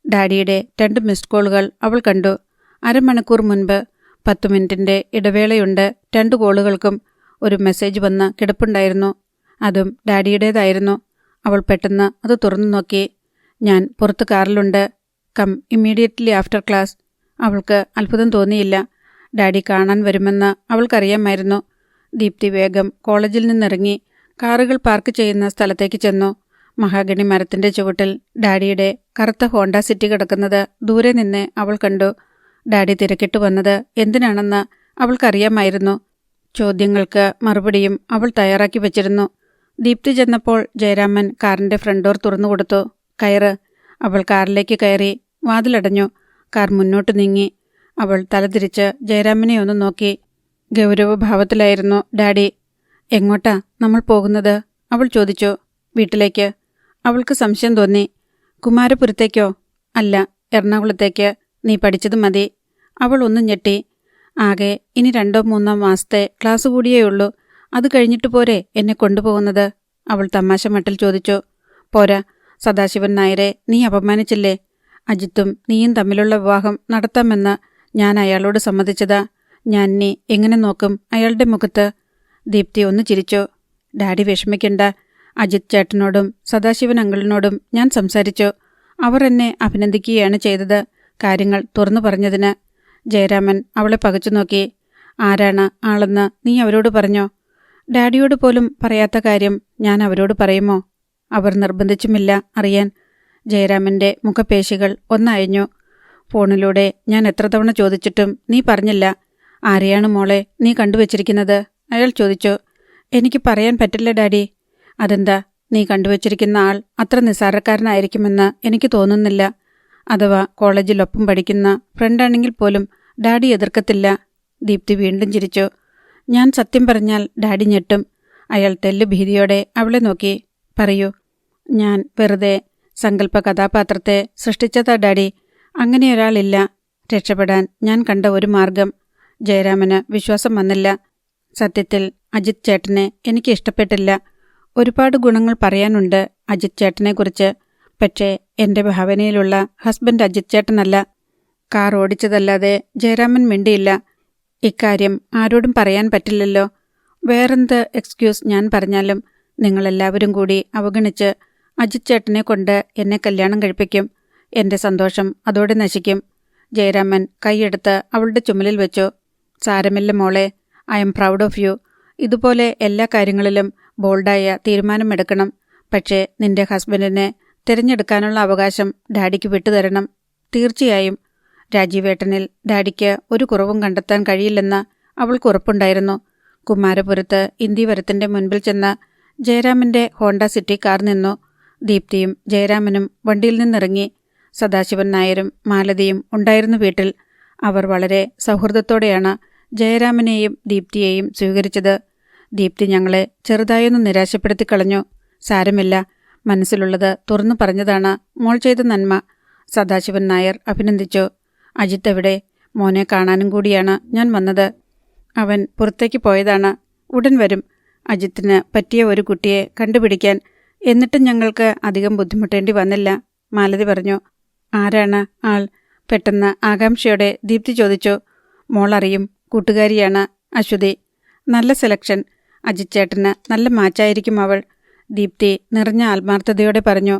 ഡാഡിയുടെ 2 മിസ്ഡ് കോളുകൾ അവൾ കണ്ടു. അരമണിക്കൂർ മുൻപ് 10 മിനിറ്റിൻ്റെ ഇടവേളയുണ്ട് 2 കോളുകൾക്കും. ഒരു മെസ്സേജ് വന്ന് കിടപ്പുണ്ടായിരുന്നു. അതും ഡാഡിയുടേതായിരുന്നു. അവൾ പെട്ടെന്ന് അത് തുറന്നു നോക്കി. ഞാൻ പുറത്ത് കാറിലുണ്ട്. Come immediately after class. അവൾക്ക് അത്ഭുതം തോന്നിയില്ല. ഡാഡി കാണാൻ വരുമെന്ന് അവൾക്കറിയാമായിരുന്നു. ദീപ്തി വേഗം കോളേജിൽ നിന്നിറങ്ങി കാറുകൾ പാർക്ക് ചെയ്യുന്ന സ്ഥലത്തേക്ക് ചെന്നു. മഹാഗണി മരത്തിൻ്റെ ചുവട്ടിൽ ഡാഡിയുടെ കറുത്ത ഹോണ്ട സിറ്റി കിടക്കുന്നത് ദൂരെ നിന്ന് അവൾ കണ്ടു. ഡാഡി തിരക്കിട്ട് വന്നത് എന്തിനാണെന്ന് അവൾക്കറിയാമായിരുന്നു. ചോദ്യങ്ങൾക്ക് മറുപടിയും അവൾ തയ്യാറാക്കി വച്ചിരുന്നു. ദീപ്തി ചെന്നപ്പോൾ ജയരാമൻ കാറിൻ്റെ ഫ്രണ്ട് ഡോർ തുറന്നുകൊടുത്തു. കയറ്. അവൾ കാറിലേക്ക് കയറി. വാതിലടഞ്ഞു. കാർ മുന്നോട്ട് നീങ്ങി. അവൾ തലതിരിച്ച് ജയരാമനെ ഒന്ന് നോക്കി. ഗൗരവഭാവത്തിലായിരുന്നു ഡാഡി. എങ്ങോട്ടാ നമ്മൾ പോകുന്നത്? അവൾ ചോദിച്ചു. വീട്ടിലേക്ക്. അവൾക്ക് സംശയം തോന്നി. കുമാരപുരത്തേക്കോ? അല്ല, എറണാകുളത്തേക്ക്. നീ പഠിച്ചത് മതി. അവൾ ഒന്ന് ഞെട്ടി. ആകെ ഇനി 2-3 മാസത്തെ ക്ലാസ് കൂടിയേ ഉള്ളൂ. അത് കഴിഞ്ഞിട്ട് പോരെ എന്നെ കൊണ്ടുപോകുന്നത്? അവൾ തമാശ മട്ടിൽ ചോദിച്ചു. പോരാ, സദാശിവൻ നായരെ നീ അപമാനിച്ചില്ലേ? അജിത്തും നീയും തമ്മിലുള്ള വിവാഹം നടത്താമെന്ന് ഞാൻ അയാളോട് സമ്മതിച്ചതാ. ഞാൻ നീ എങ്ങനെ നോക്കും അയാളുടെ മുഖത്ത്? ദീപ്തി ഒന്ന് ചിരിച്ചു. ഡാഡി വിഷമിക്കണ്ട. അജിത് ചേട്ടനോടും സദാശിവൻ അങ്കിളിനോടും ഞാൻ സംസാരിച്ചു. അവർ എന്നെ അഭിനന്ദിക്കുകയാണ് ചെയ്തത്, കാര്യങ്ങൾ തുറന്നു പറഞ്ഞതിന്. ജയരാമൻ അവളെ പകച്ചു നോക്കി. ആരാണ് ആളെന്ന് നീ അവരോട് പറഞ്ഞോ? ഡാഡിയോട് പോലും പറയാത്ത കാര്യം ഞാൻ അവരോട് പറയുമോ? അവർ നിർബന്ധിച്ചുമില്ല അറിയാൻ. ജയരാമൻ്റെ മുഖപേശികൾ ഒന്നയഞ്ഞു. ഫോണിലൂടെ ഞാൻ എത്ര തവണ ചോദിച്ചിട്ടും നീ പറഞ്ഞില്ല. ആരെയാണ് മോളെ നീ കണ്ടുവച്ചിരിക്കുന്നത്? അയാൾ ചോദിച്ചു. എനിക്ക് പറയാൻ പറ്റില്ല ഡാഡി. അതെന്താ? നീ കണ്ടുവച്ചിരിക്കുന്ന ആൾ അത്ര നിസ്സാരക്കാരനായിരിക്കുമെന്ന് എനിക്ക് തോന്നുന്നില്ല. അഥവാ കോളേജിലൊപ്പം പഠിക്കുന്ന ഫ്രണ്ടാണെങ്കിൽ പോലും ഡാഡി എതിർക്കത്തില്ല. ദീപ്തി വീണ്ടും ചിരിച്ചു. ഞാൻ സത്യം പറഞ്ഞാൽ ഡാഡി ഞെട്ടും. അയാൾ തെല്ലുഭീതിയോടെ അവളെ നോക്കി. പറയൂ. ഞാൻ വെറുതെ സങ്കല്പ കഥാപാത്രത്തെ സൃഷ്ടിച്ചതാ ഡാഡി. അങ്ങനെയൊരാളില്ല. രക്ഷപ്പെടാൻ ഞാൻ കണ്ട ഒരു മാർഗം. ജയരാമന് വിശ്വാസം വന്നില്ല. സത്യത്തിൽ അജിത് ചേട്ടനെ എനിക്ക് ഇഷ്ടപ്പെട്ടില്ല. ഒരുപാട് ഗുണങ്ങൾ പറയാനുണ്ട് അജിത് ചേട്ടനെക്കുറിച്ച്. പക്ഷേ എൻ്റെ ഭാവനയിലുള്ള ഹസ്ബൻഡ് അജിത് ചേട്ടനല്ല. കാർ ഓടിച്ചതല്ലാതെ ജയരാമൻ മിണ്ടിയില്ല. ഇക്കാര്യം ആരോടും പറയാൻ പറ്റില്ലല്ലോ. വേറെന്ത് എക്സ്ക്യൂസ് ഞാൻ പറഞ്ഞാലും നിങ്ങളെല്ലാവരും കൂടി അവഗണിച്ച് അജിത് ചേട്ടനെ കൊണ്ട് എന്നെ കല്യാണം കഴിപ്പിക്കും. എൻ്റെ സന്തോഷം അതോടെ നശിക്കും. ജയരാമൻ കൈയെടുത്ത് അവളുടെ ചുമലിൽ വെച്ചു. സാരമില്ല മോളെ, I'm proud of you. ഇതുപോലെ എല്ലാ കാര്യങ്ങളിലും ബോൾഡായ തീരുമാനമെടുക്കണം. പക്ഷേ നിന്റെ ഹസ്ബൻഡിനെ തിരഞ്ഞെടുക്കാനുള്ള അവകാശം ഡാഡിക്ക് വിട്ടുതരണം. തീർച്ചയായും. രാജീവേട്ടനിൽ ഡാഡിക്ക് ഒരു കുറവും കണ്ടെത്താൻ കഴിയില്ലെന്ന് അവൾക്ക് ഉറപ്പുണ്ടായിരുന്നു. കുമാരപുരത്ത് ഇന്ദിവരത്തിൻ്റെ മുൻപിൽ ചെന്ന് ജയരാമൻ്റെ ഹോണ്ട സിറ്റി കാർ നിന്നു. ദീപ്തിയും ജയരാമനും വണ്ടിയിൽ നിന്നിറങ്ങി. സദാശിവൻ നായരും മാലതിയും ഉണ്ടായിരുന്നു വീട്ടിൽ. അവർ വളരെ സൗഹൃദത്തോടെയാണ് ജയരാമനെയും ദീപ്തിയെയും സ്വീകരിച്ചത്. ദീപ്തി ഞങ്ങളെ ചെറുതായൊന്ന് നിരാശപ്പെടുത്തി കളഞ്ഞു. സാരമില്ല, മനസ്സിലുള്ളത് തുറന്നു പറഞ്ഞതാണ് മോൾ ചെയ്ത നന്മ. സദാശിവൻ നായർ അഭിനന്ദിച്ചു. അജിത്ത് എവിടെ? മോനെ കാണാനും കൂടിയാണ് ഞാൻ വന്നത്. അവൻ പുറത്തേക്ക് പോയതാണ്. ഉടൻ വരും. അജിത്തിന് പറ്റിയ ഒരു കുട്ടിയെ കണ്ടുപിടിക്കാൻ. എന്നിട്ടും ഞങ്ങൾക്ക് അധികം ബുദ്ധിമുട്ടേണ്ടി വന്നില്ല, മാലതി പറഞ്ഞു. ആരാണ് ആൾ? പെട്ടെന്ന് ആകാംക്ഷയോടെ ദീപ്തി ചോദിച്ചു. മോൾ അറിയും, കൂട്ടുകാരിയാണ്, അശ്വതി. നല്ല സെലക്ഷൻ. അജിത് ചേട്ടന് നല്ല മാച്ചായിരിക്കും അവൾ, ദീപ്തി നിറഞ്ഞ ആത്മാർത്ഥതയോടെ പറഞ്ഞു.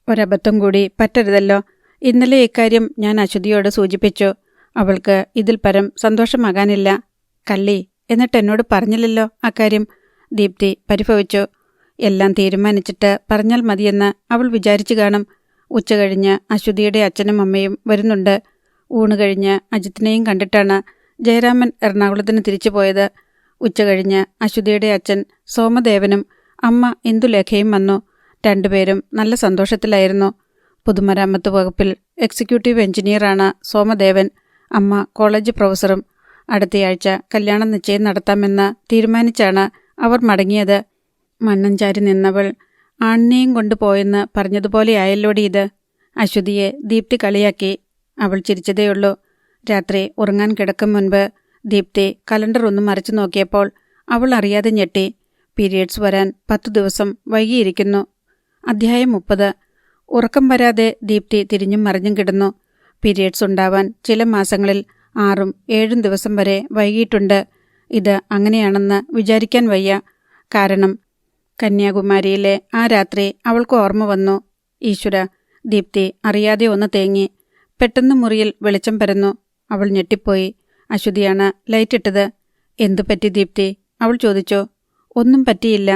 ഒരബദ്ധം കൂടി പറ്റരുതല്ലോ. ഇന്നലെ ഇക്കാര്യം ഞാൻ അശ്വതിയോട് സൂചിപ്പിച്ചു. അവൾക്ക് ഇതിൽ പരം സന്തോഷമാകാനില്ല. കള്ളി, എന്നിട്ട് എന്നോട് പറഞ്ഞില്ലല്ലോ അക്കാര്യം, ദീപ്തി പരിഭവിച്ചു. എല്ലാം തീരുമാനിച്ചിട്ട് പറഞ്ഞാൽ മതിയെന്ന് അവൾ വിചാരിച്ചു കാണും. ഉച്ചകഴിഞ്ഞ് അശ്വതിയുടെ അച്ഛനും അമ്മയും വരുന്നുണ്ട്. ഊണ് കഴിഞ്ഞ് അജിത്തിനെയും കണ്ടിട്ടാണ് ജയരാമൻ എറണാകുളത്തിന് തിരിച്ചു പോയത്. ഉച്ചകഴിഞ്ഞ് അശ്വതിയുടെ അച്ഛൻ സോമദേവനും അമ്മ ഇന്ദുലേഖയും വന്നു. രണ്ടുപേരും നല്ല സന്തോഷത്തിലായിരുന്നു. പൊതുമരാമത്ത് വകുപ്പിൽ എക്സിക്യൂട്ടീവ് എഞ്ചിനീയറാണ് സോമദേവൻ. അമ്മ കോളേജ് പ്രൊഫസറും. അടുത്തയാഴ്ച കല്യാണം നിശ്ചയം നടത്താമെന്ന് തീരുമാനിച്ചാണ് അവർ മടങ്ങിയത്. മണ്ണഞ്ചാരി നിന്നവൾ ആണിനെയും കൊണ്ടുപോയെന്ന് പറഞ്ഞതുപോലെയായല്ലോടി ഇത്. അശ്വതിയെ ദീപ്തി കളിയാക്കി. അവൾ ചിരിച്ചതേയുള്ളൂ. രാത്രി ഉറങ്ങാൻ കിടക്കും മുൻപ് ദീപ്തി കലണ്ടർ ഒന്ന് മറിച്ചു നോക്കിയപ്പോൾ അവൾ അറിയാതെ ഞെട്ടി. പീരിയഡ്സ് വരാൻ 10 ദിവസം വൈകിയിരിക്കുന്നു. അധ്യായം 30. ഉറക്കം വരാതെ ദീപ്തി തിരിഞ്ഞും മറിഞ്ഞും കിടന്നു. പീരിയഡ്സ് ഉണ്ടാവാൻ ചില മാസങ്ങളിൽ 6ഉം 7ഉം ദിവസം വരെ വൈകിയിട്ടുണ്ട്. ഇത് അങ്ങനെയാണെന്ന് വിചാരിക്കാൻ വയ്യ. കാരണം കന്യാകുമാരിയിലെ ആ രാത്രി അവൾക്ക് ഓർമ്മ വന്നു. ഈശ്വര, ദീപ്തി അറിയാതെ ഒന്ന് തേങ്ങി. പെട്ടെന്ന് മുറിയിൽ വെളിച്ചം പരന്നു. അവൾ ഞെട്ടിപ്പോയി. അശ്വതിയാണ് ലൈറ്റിട്ടത്. എന്തു പറ്റി ദീപ്തി? അവൾ ചോദിച്ചു. ഒന്നും പറ്റിയില്ല,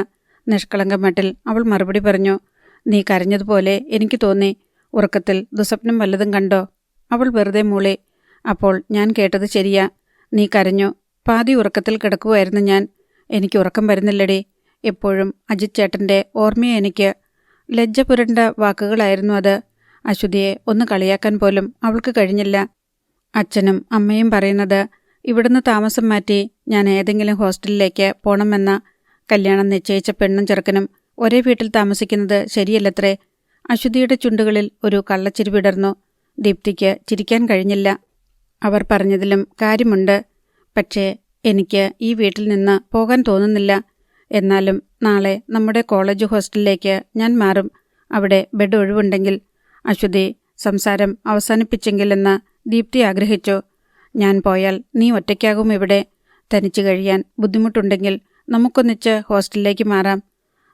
നിഷ്കളങ്കമട്ടിൽ അവൾ മറുപടി പറഞ്ഞു. നീ കരഞ്ഞതുപോലെ എനിക്ക് തോന്നി. ഉറക്കത്തിൽ ദുസ്വപ്നം വല്ലതും കണ്ടോ? അവൾ വെറുതെ മൂളി. അപ്പോൾ ഞാൻ കേട്ടത് ശരിയാ. നീ കരഞ്ഞു. പാതി ഉറക്കത്തിൽ കിടക്കുമായിരുന്നു ഞാൻ. എനിക്ക് ഉറക്കം വരുന്നില്ലടി. എപ്പോഴും അജിത് ചേട്ടൻ്റെ ഓർമ്മയെ എനിക്ക്. ലജ്ജ പുരണ്ട വാക്കുകളായിരുന്നു അത്. അശ്വതിയെ ഒന്ന് കളിയാക്കാൻ പോലും അവൾക്ക് കഴിഞ്ഞില്ല. അച്ഛനും അമ്മയും പറയുന്നത് ഇവിടുന്ന് താമസം മാറ്റി ഞാൻ ഏതെങ്കിലും ഹോസ്റ്റലിലേക്ക് പോണമെന്ന. കല്യാണം നിശ്ചയിച്ച പെണ്ണും ചെറുക്കനും ഒരേ വീട്ടിൽ താമസിക്കുന്നത് ശരിയല്ലത്രേ. അശ്വതിയുടെ ചുണ്ടുകളിൽ ഒരു കള്ളച്ചിരി വിടർന്നു. ദീപ്തിക്ക് ചിരിക്കാൻ കഴിഞ്ഞില്ല. അവർ പറഞ്ഞതിലും കാര്യമുണ്ട്. പക്ഷേ എനിക്ക് ഈ വീട്ടിൽ നിന്ന് പോകാൻ തോന്നുന്നില്ല. എന്നാലും നാളെ നമ്മുടെ കോളേജ് ഹോസ്റ്റലിലേക്ക് ഞാൻ മാറും. അവിടെ ബെഡ് ഒഴിവുണ്ടെങ്കിൽ. അശ്വതി സംസാരം അവസാനിപ്പിച്ചെങ്കിലെന്ന് ദീപ്തി ആഗ്രഹിച്ചു. ഞാൻ പോയാൽ നീ ഒറ്റയ്ക്കാകും ഇവിടെ. തനിച്ചു കഴിയാൻ ബുദ്ധിമുട്ടുണ്ടെങ്കിൽ നമുക്കൊന്നിച്ച് ഹോസ്റ്റലിലേക്ക് മാറാം.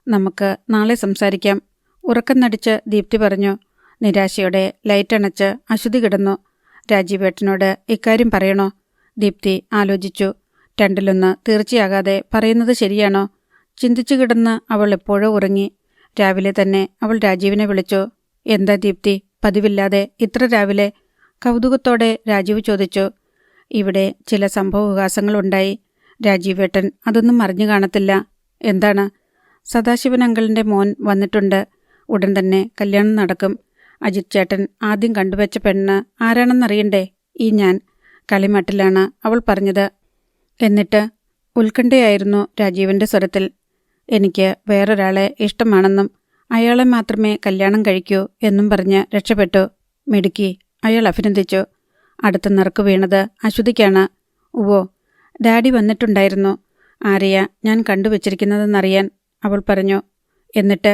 നമുക്ക് നാളെ സംസാരിക്കാം, ഉറക്കം നടിച്ച് ദീപ്തി പറഞ്ഞു. നിരാശയോടെ ലൈറ്റണച്ച് അശ്വതി കിടന്നു. രാജീവേട്ടനോട് ഇക്കാര്യം പറയണോ? ദീപ്തി ആലോചിച്ചു. രണ്ടിലൊന്ന് തീർച്ചയാകാതെ പറയുന്നത് ശരിയാണോ? ചിന്തിച്ചു കിടന്ന് അവൾ എപ്പോഴോ ഉറങ്ങി. രാവിലെ തന്നെ അവൾ രാജീവിനെ വിളിച്ചു. എന്താ ദീപ്തി, പതിവില്ലാതെ ഇത്ര രാവിലെ? കൗതുകത്തോടെ രാജീവ് ചോദിച്ചു. ഇവിടെ ചില സംഭവവികാസങ്ങളുണ്ടായി. രാജീവേട്ടൻ അതൊന്നും അറിഞ്ഞു കാണത്തില്ല. എന്താണ്? സദാശിവൻ അങ്കിളിൻ്റെ മോൻ വന്നിട്ടുണ്ട്. ഉടൻ തന്നെ കല്യാണം നടക്കും. അജിത് ചേട്ടൻ ആദ്യം കണ്ടുവച്ച പെണ്ണ് ആരാണെന്നറിയണ്ടേ? ഈ ഞാൻ. കളിമട്ടിലാണ് അവൾ പറഞ്ഞത്. എന്നിട്ട് ഉത്കണ്ഠയായിരുന്നു രാജീവിൻ്റെ സ്വരത്തിൽ. എനിക്ക് വേറൊരാളെ ഇഷ്ടമാണെന്നും അയാളെ മാത്രമേ കല്യാണം കഴിക്കൂ എന്നും പറഞ്ഞ് രക്ഷപ്പെട്ടു. മിടുക്കി, അയാൾ അഭിനന്ദിച്ചു. അടുത്ത നറുക്ക് വീണത് അശ്വതിക്കാണ്. ഉവ്വോ, ഡാഡി വന്നിട്ടുണ്ടായിരുന്നു. ആരെയാ ഞാൻ കണ്ടുവച്ചിരിക്കുന്നതെന്നറിയാൻ, അവൾ പറഞ്ഞു. എന്നിട്ട്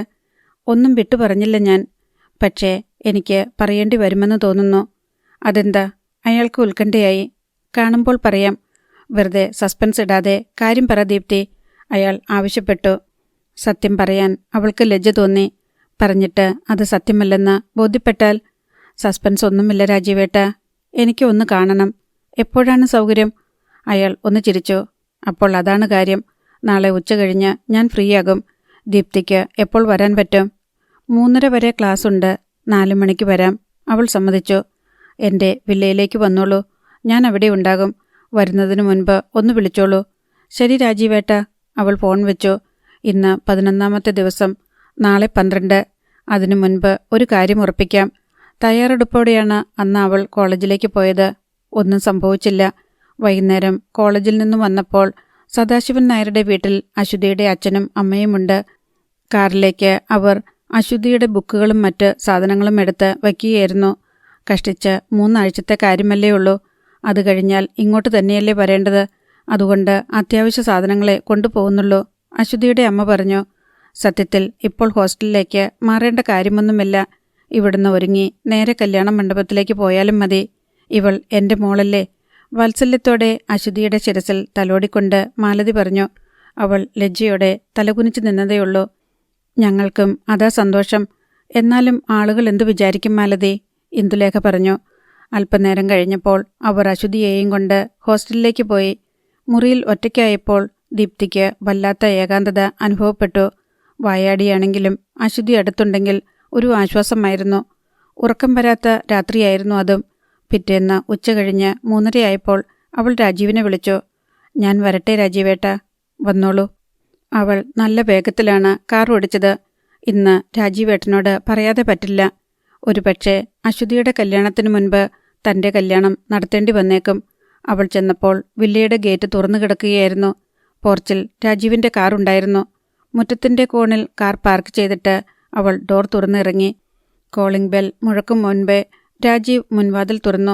ഒന്നും വിട്ടു പറഞ്ഞില്ല ഞാൻ. പക്ഷേ എനിക്ക് പറയേണ്ടി വരുമെന്ന് തോന്നുന്നു. അതെന്താ? അയാൾക്ക് ഉത്കണ്ഠയായി. കാണുമ്പോൾ പറയാം. വെറുതെ സസ്പെൻസ് ഇടാതെ കാര്യം പറ ദീപ്തി, അയാൾ ആവശ്യപ്പെട്ടു. സത്യം പറയാൻ അവൾക്ക് ലജ്ജ തോന്നി. പറഞ്ഞിട്ട് അത് സത്യമല്ലെന്ന് ബോധ്യപ്പെട്ടാൽ? സസ്പെൻസ് ഒന്നുമില്ല രാജീവേട്ട, എനിക്ക് ഒന്ന് കാണണം. എപ്പോഴാണ് സൗകര്യം? അയാൾ ഒന്ന് ചിരിച്ചു. അപ്പോൾ അതാണ് കാര്യം. നാളെ ഉച്ച കഴിഞ്ഞ് ഞാൻ ഫ്രീയാകും. ദീപ്തിക്ക് എപ്പോൾ വരാൻ പറ്റും? 3:30 വരെ ക്ലാസ് ഉണ്ട്. 4 മണിക്ക് വരാം. അവൾ സമ്മതിച്ചു. എൻ്റെ വില്ലയിലേക്ക് വന്നോളൂ, ഞാൻ അവിടെ ഉണ്ടാകും. വരുന്നതിനു മുൻപ് ഒന്ന് വിളിച്ചോളൂ. ശരി രാജീവേട്ട. അവൾ ഫോൺ വെച്ചു. ഇന്ന് 11ാമത്തെ ദിവസം. നാളെ 12. അതിനു മുൻപ് ഒരു കാര്യം ഉറപ്പിക്കാം. തയ്യാറെടുപ്പോടെയാണ് അന്ന് അവൾ കോളേജിലേക്ക് പോയത്. ഒന്നും സംഭവിച്ചില്ല. വൈകുന്നേരം കോളേജിൽ നിന്നും വന്നപ്പോൾ സദാശിവൻ നായരുടെ വീട്ടിൽ അശ്വതിയുടെ അച്ഛനും അമ്മയുമുണ്ട്. കാറിലേക്ക് അവർ അശ്വതിയുടെ ബുക്കുകളും മറ്റ് സാധനങ്ങളും എടുത്ത് വയ്ക്കുകയായിരുന്നു. കഷ്ടിച്ച് 3 ആഴ്ചത്തെ കാര്യമല്ലേ ഉള്ളൂ. അത് കഴിഞ്ഞാൽ ഇങ്ങോട്ട് തന്നെയല്ലേ വരേണ്ടത്. അതുകൊണ്ട് അത്യാവശ്യ സാധനങ്ങളെ കൊണ്ടുപോകുന്നുള്ളൂ, അശ്വതിയുടെ അമ്മ പറഞ്ഞു. സത്യത്തിൽ ഇപ്പോൾ ഹോസ്റ്റലിലേക്ക് മാറേണ്ട കാര്യമൊന്നുമില്ല. ഇവിടുന്ന് ഒരുങ്ങി നേരെ കല്യാണ മണ്ഡപത്തിലേക്ക് പോയാലും മതി. ഇവൾ എൻ്റെ മോളല്ലേ? വാത്സല്യത്തോടെ അശ്വതിയുടെ ശിരസിൽ തലോടിക്കൊണ്ട് മാലതി പറഞ്ഞു. അവൾ ലജ്ജയോടെ തലകുനിച്ചു നിന്നതേയുള്ളൂ. ഞങ്ങൾക്കും അതാ സന്തോഷം. എന്നാലും ആളുകൾ എന്തു വിചാരിക്കും മാലതി? ഇന്ദുലേഖ പറഞ്ഞു. അല്പനേരം കഴിഞ്ഞപ്പോൾ അവർ അശ്വതിയെയും കൊണ്ട് ഹോസ്റ്റലിലേക്ക് പോയി. മുറിയിൽ ഒറ്റയ്ക്കായപ്പോൾ ദീപ്തിക്ക് വല്ലാത്ത ഏകാന്തത അനുഭവപ്പെട്ടു. വായാടിയാണെങ്കിലും അശ്വതി അടുത്തുണ്ടെങ്കിൽ ഒരു ആശ്വാസമായിരുന്നു. ഉറക്കം വരാത്ത രാത്രിയായിരുന്നു അതും. പിറ്റേന്ന് ഉച്ച കഴിഞ്ഞ് 3:30 അവൾ രാജീവിനെ വിളിച്ചു. ഞാൻ വരട്ടെ രാജീവേട്ട? വന്നോളൂ. അവൾ നല്ല വേഗത്തിലാണ് കാർ ഓടിച്ചത്. ഇന്ന് രാജീവേട്ടനോട് പറയാതെ പറ്റില്ല. ഒരുപക്ഷെ അശ്വതിയുടെ കല്യാണത്തിനു മുൻപ് തൻ്റെ കല്യാണം നടത്തേണ്ടി വന്നേക്കും. അവൾ ചെന്നപ്പോൾ വില്ലയുടെ ഗേറ്റ് തുറന്നു കിടക്കുകയായിരുന്നു. പോർച്ചിൽ രാജീവിൻ്റെ കാർ ഉണ്ടായിരുന്നു. മുറ്റത്തിൻ്റെ കോണിൽ കാർ പാർക്ക് ചെയ്തിട്ട് അവൾ ഡോർ തുറന്നിറങ്ങി. കോളിംഗ് ബെൽ മുഴക്കും മുൻപേ രാജീവ് മുൻവാതിൽ തുറന്നു.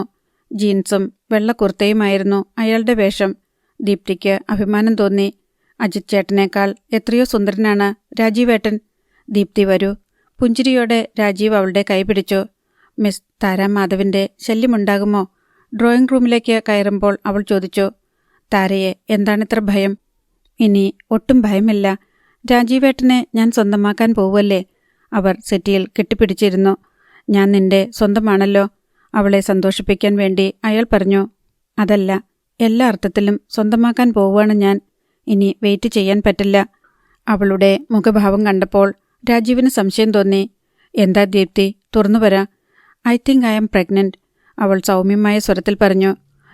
ജീൻസും വെള്ള കുർത്തയുമായിരുന്നു അയാളുടെ വേഷം. ദീപ്തിക്ക് അഭിമാനം തോന്നി. അജിത് ചേട്ടനേക്കാൾ എത്രയോ സുന്ദരനാണ് രാജീവേട്ടൻ. ദീപ്തി വരൂ. പുഞ്ചിരിയോടെ രാജീവ് അവളുടെ കൈ പിടിച്ചു. മിസ് താരാമാധവിൻ്റെ ശല്യമുണ്ടാകുമോ? ഡ്രോയിങ് റൂമിലേക്ക് കയറുമ്പോൾ അവൾ ചോദിച്ചു. താരയെ എന്താണിത്ര ഭയം? ഇനി ഒട്ടും ഭയമില്ല. രാജീവേട്ടനെ ഞാൻ സ്വന്തമാക്കാൻ പോവുമല്ലേ? അവർ സെറ്റിയിൽ കെട്ടിപ്പിടിച്ചിരുന്നു. ഞാൻ നിന്റെ സ്വന്തമാണല്ലോ, അവളെ സന്തോഷിപ്പിക്കാൻ വേണ്ടി അയാൾ പറഞ്ഞു. അതല്ല, എല്ലാ അർത്ഥത്തിലും സ്വന്തമാക്കാൻ പോവുകയാണ് ഞാൻ. ഇനി വെയിറ്റ് ചെയ്യാൻ പറ്റില്ല. അവളുടെ മുഖഭാവം കണ്ടപ്പോൾ രാജീവിന് സംശയം തോന്നി. എന്താ ദീപ്തി, തുറന്നു വരാ. I think I am pregnant, അവൾ സൗമ്യമായ സ്വരത്തിൽ പറഞ്ഞു.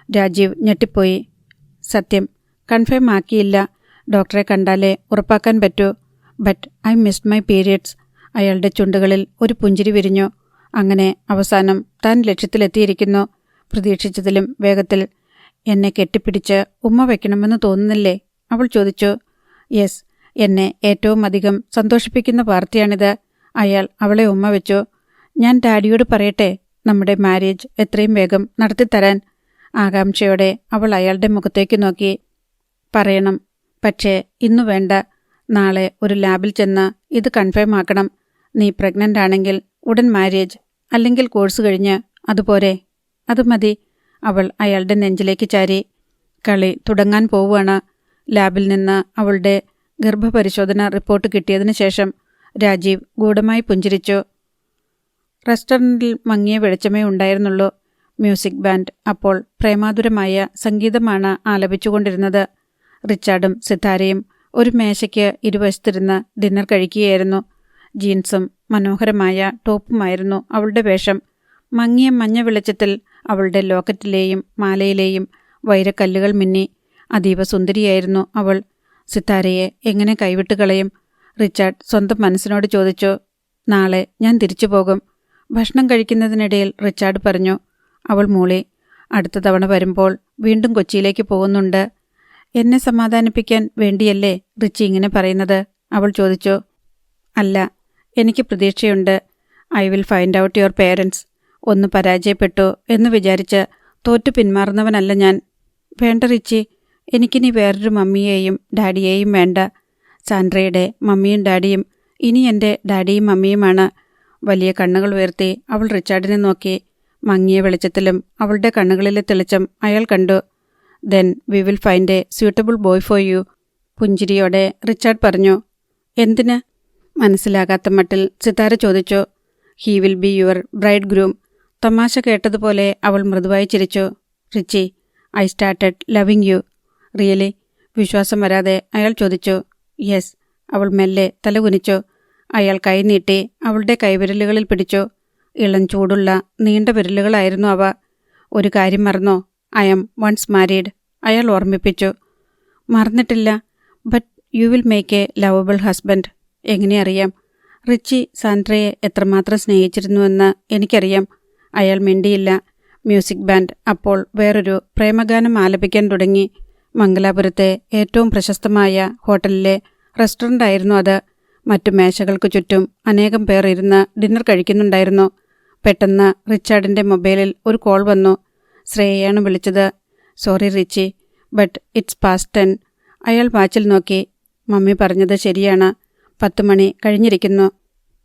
രാജീവ് ഞെട്ടിപ്പോയി. സത്യം, കൺഫേം ആക്കിയില്ല. ഡോക്ടറെ കണ്ടാലേ ഉറപ്പാക്കാൻ പറ്റൂ. But I missed my periods. അയാളുടെ ചുണ്ടുകളിൽ ഒരു പുഞ്ചിരി വിരിഞ്ഞു. അങ്ങനെ അവസാനം താൻ ലക്ഷ്യത്തിലെത്തിയിരിക്കുന്നു. പ്രതീക്ഷിച്ചതിലും വേഗത്തിൽ. എന്നെ കെട്ടിപ്പിടിച്ച് ഉമ്മ വയ്ക്കണമെന്ന് തോന്നുന്നില്ലേ? അവൾ ചോദിച്ചു. യെസ്, എന്നെ ഏറ്റവും അധികം സന്തോഷിപ്പിക്കുന്ന വാർത്തയാണിത്. അയാൾ അവളെ ഉമ്മ വെച്ചു. ഞാൻ ഡാഡിയോട് പറയട്ടെ നമ്മുടെ മാരേജ് എത്രയും വേഗം നടത്തിത്തരാൻ? ആകാംക്ഷയോടെ അവൾ അയാളുടെ മുഖത്തേക്ക് നോക്കി. പറയണം, പക്ഷേ ഇന്നു വേണ്ട. നാളെ ഒരു ലാബിൽ ചെന്ന് ഇത് കൺഫേം ആക്കണം. നീ പ്രഗ്നൻ്റ് ആണെങ്കിൽ ഉടൻ മാരേജ്, അല്ലെങ്കിൽ കോഴ്സ് കഴിഞ്ഞ്. അതുപോരെ? അത് മതി. അവൾ അയാളുടെ നെഞ്ചിലേക്ക് ചാരി. കളി തുടങ്ങാൻ പോവുകയാണ്. ലാബിൽ നിന്ന് അവളുടെ ഗർഭപരിശോധന റിപ്പോർട്ട് കിട്ടിയതിനു ശേഷം രാജീവ് ഗൂഢമായി പുഞ്ചിരിച്ചു. റെസ്റ്റോറൻറ്റിൽ മങ്ങിയ വെളിച്ചമേ ഉണ്ടായിരുന്നുള്ളൂ. മ്യൂസിക് ബാൻഡ് അപ്പോൾ പ്രേമാതുരമായ സംഗീതമാണ് ആലപിച്ചുകൊണ്ടിരുന്നത്. റിച്ചാർഡും സിതാരയും ഒരു മേശയ്ക്ക് ഇരുവശത്തിരുന്ന് ഡിന്നർ കഴിക്കുകയായിരുന്നു. ജീൻസും മനോഹരമായ ടോപ്പുമായിരുന്നു അവളുടെ വേഷം. മങ്ങിയ മഞ്ഞ വെളിച്ചത്തിൽ അവളുടെ ലോക്കറ്റിലെയും മാലയിലെയും വൈരക്കല്ലുകൾ മിന്നി. അതീവ സുന്ദരിയായിരുന്നു അവൾ. സിതാരയെ എങ്ങനെ കൈവിട്ട് കളയും? റിച്ചാർഡ് സ്വന്തം മനസ്സിനോട് ചോദിച്ചു. നാളെ ഞാൻ തിരിച്ചു പോകും. ഭക്ഷണം കഴിക്കുന്നതിനിടയിൽ റിച്ചാർഡ് പറഞ്ഞു. അവൾ മൂളി. അടുത്ത തവണ വരുമ്പോൾ വീണ്ടും കൊച്ചിയിലേക്ക് പോകുന്നുണ്ട്. എന്നെ സമാധാനിപ്പിക്കാൻ വേണ്ടിയല്ലേ റിച്ചി ഇങ്ങനെ പറയുന്നത്? അവൾ ചോദിച്ചു. അല്ല, എനിക്ക് പ്രതീക്ഷയുണ്ട്. I will find out your parents. ഒന്ന് പരാജയപ്പെട്ടു എന്ന് വിചാരിച്ച് തോറ്റു പിന്മാറുന്നവനല്ല ഞാൻ. വേണ്ട റിച്ചി, എനിക്കിനി വേറൊരു മമ്മിയെയും ഡാഡിയെയും വേണ്ട. സാൻഡ്രയുടെ മമ്മിയും ഡാഡിയും ഇനി എൻ്റെ ഡാഡിയും മമ്മിയുമാണ്. വലിയ കണ്ണുകൾ ഉയർത്തി അവൾ റിച്ചാർഡിനെ നോക്കി. മങ്ങിയ വെളിച്ചത്തിലും അവളുടെ കണ്ണുകളിലെ തെളിച്ചം അയാൾ കണ്ടു. Then we will find A suitable boy for you. പുഞ്ചിരിയോടെ റിച്ചാർഡ് പറഞ്ഞു. എന്തിന്? മനസ്സിലാകാത്ത മട്ടിൽ സിതാര ചോദിച്ചു. He will be your bride groom. തമാശ കേട്ടതുപോലെ അവൾ മൃദുവായി ചിരിച്ചു. Ritchie, I started loving U. Really? വിശ്വാസം വരാതെ അയാൾ ചോദിച്ചു. യെസ്. അവൾ മെല്ലെ തലകുനിച്ചു. അയാൾ കൈ നീട്ടി അവളുടെ കൈവിരലുകളിൽ പിടിച്ചു. ഇളം ചൂടുള്ള നീണ്ട വിരലുകളായിരുന്നു അവ. ഒരു കാര്യം മറന്നോ? ഐ ആം വൺസ് മാരീഡ്, അയാൾ ഓർമ്മിപ്പിച്ചു. മറന്നിട്ടില്ല. But you will make A lovable husband. എങ്ങനെ അറിയാം? റിച്ചി സാൻഡ്രയെ എത്രമാത്രം സ്നേഹിച്ചിരുന്നുവെന്ന് എനിക്കറിയാം. അയാൾ മിണ്ടിയില്ല. മ്യൂസിക് ബാൻഡ് അപ്പോൾ വേറൊരു പ്രേമഗാനം ആലപിക്കാൻ തുടങ്ങി. മംഗലാപുരത്തെ ഏറ്റവും പ്രശസ്തമായ ഹോട്ടലിലെ റെസ്റ്റോറൻ്റായിരുന്നു അത്. മറ്റു മേശകൾക്ക് ചുറ്റും അനേകം പേർ ഇരുന്ന് ഡിന്നർ കഴിക്കുന്നുണ്ടായിരുന്നു. പെട്ടെന്ന് റിച്ചാർഡിൻ്റെ മൊബൈലിൽ ഒരു കോൾ വന്നു. ശ്രേയയാണ് വിളിച്ചത്. Sorry Ritchie, but it's past 10. അയാൾ വാച്ചിൽ നോക്കി. മമ്മി പറഞ്ഞത് ശരിയാണ്. 10 മണി കഴിഞ്ഞിരിക്കുന്നു.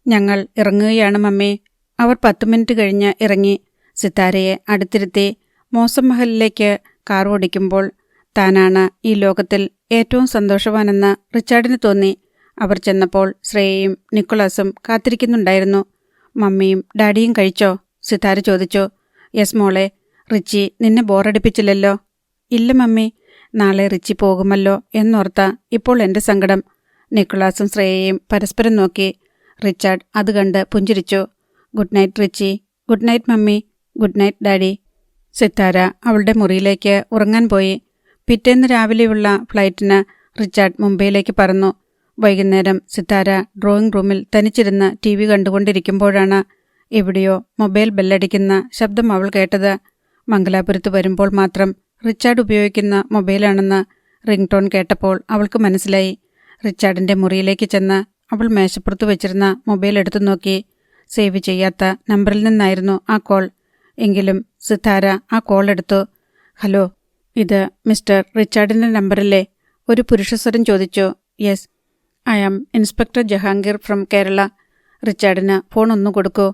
ഞങ്ങൾ ഇറങ്ങുകയാണ് മമ്മി. അവർ 10 മിനിറ്റ് കഴിഞ്ഞ് ഇറങ്ങി. സിതാരയെ അടുത്തിരുത്തി മോസം മഹലിലേക്ക് കാർ ഓടിക്കുമ്പോൾ താനാണ് ഈ ലോകത്തിൽ ഏറ്റവും സന്തോഷവാനെന്ന് റിച്ചാർഡിന് തോന്നി. അവർ ചെന്നപ്പോൾ ശ്രേയയും നിക്കോളാസും കാത്തിരിക്കുന്നുണ്ടായിരുന്നു. മമ്മിയും ഡാഡിയും കഴിച്ചോ? സിതാര ചോദിച്ചു. യെസ് മോളെ. റിച്ചി നിന്നെ ബോറടിപ്പിച്ചില്ലല്ലോ? ഇല്ല മമ്മി. നാളെ റിച്ചി പോകുമല്ലോ എന്നോർത്ത ഇപ്പോൾ എൻ്റെ സങ്കടം. നിക്കോളാസും ശ്രേയയും പരസ്പരം നോക്കി. റിച്ചാർഡ് അത് കണ്ട് പുഞ്ചിരിച്ചു. Good night Richie. Good night mummy. Good night daddy. Sithara അവളുടെ മുറിയിലേക്ക് ഉറങ്ങാൻ പോയി. പിറ്റേന്ന് രാവിലെയുള്ള ഫ്ലൈറ്റിന് റിച്ചാർഡ് മുംബൈയിലേക്ക് പറന്നു. വൈകുന്നേരം സിതാര ഡ്രോയിങ് റൂമിൽ തനിച്ചിരുന്ന് TV കണ്ടുകൊണ്ടിരിക്കുമ്പോഴാണ് എവിടെയോ മൊബൈൽ ബെല്ലടിക്കുന്ന ശബ്ദം അവൾ കേട്ടത്. മംഗലാപുരത്ത് വരുമ്പോൾ മാത്രം റിച്ചാർഡ് ഉപയോഗിക്കുന്ന മൊബൈലാണെന്ന് റിംഗ് ടോൺ കേട്ടപ്പോൾ അവൾക്ക് മനസ്സിലായി. റിച്ചാർഡിൻ്റെ മുറിയിലേക്ക് ചെന്ന് അവൾ മേശപ്പുറത്ത് വെച്ചിരുന്ന മൊബൈൽ എടുത്തു നോക്കി. സേവ് ചെയ്യാത്ത നമ്പറിൽ നിന്നായിരുന്നു ആ കോൾ. എങ്കിലും സിതാര ആ കോൾ എടുത്തു. ഹലോ, ഇത് മിസ്റ്റർ റിച്ചാർഡിൻ്റെ നമ്പറല്ലേ? ഒരു പുരുഷസ്വരം ചോദിച്ചു. Yes, I am inspector Jahangir from Kerala. റിച്ചാർഡിന് ഫോൺ ഒന്നു കൊടുക്കൂ.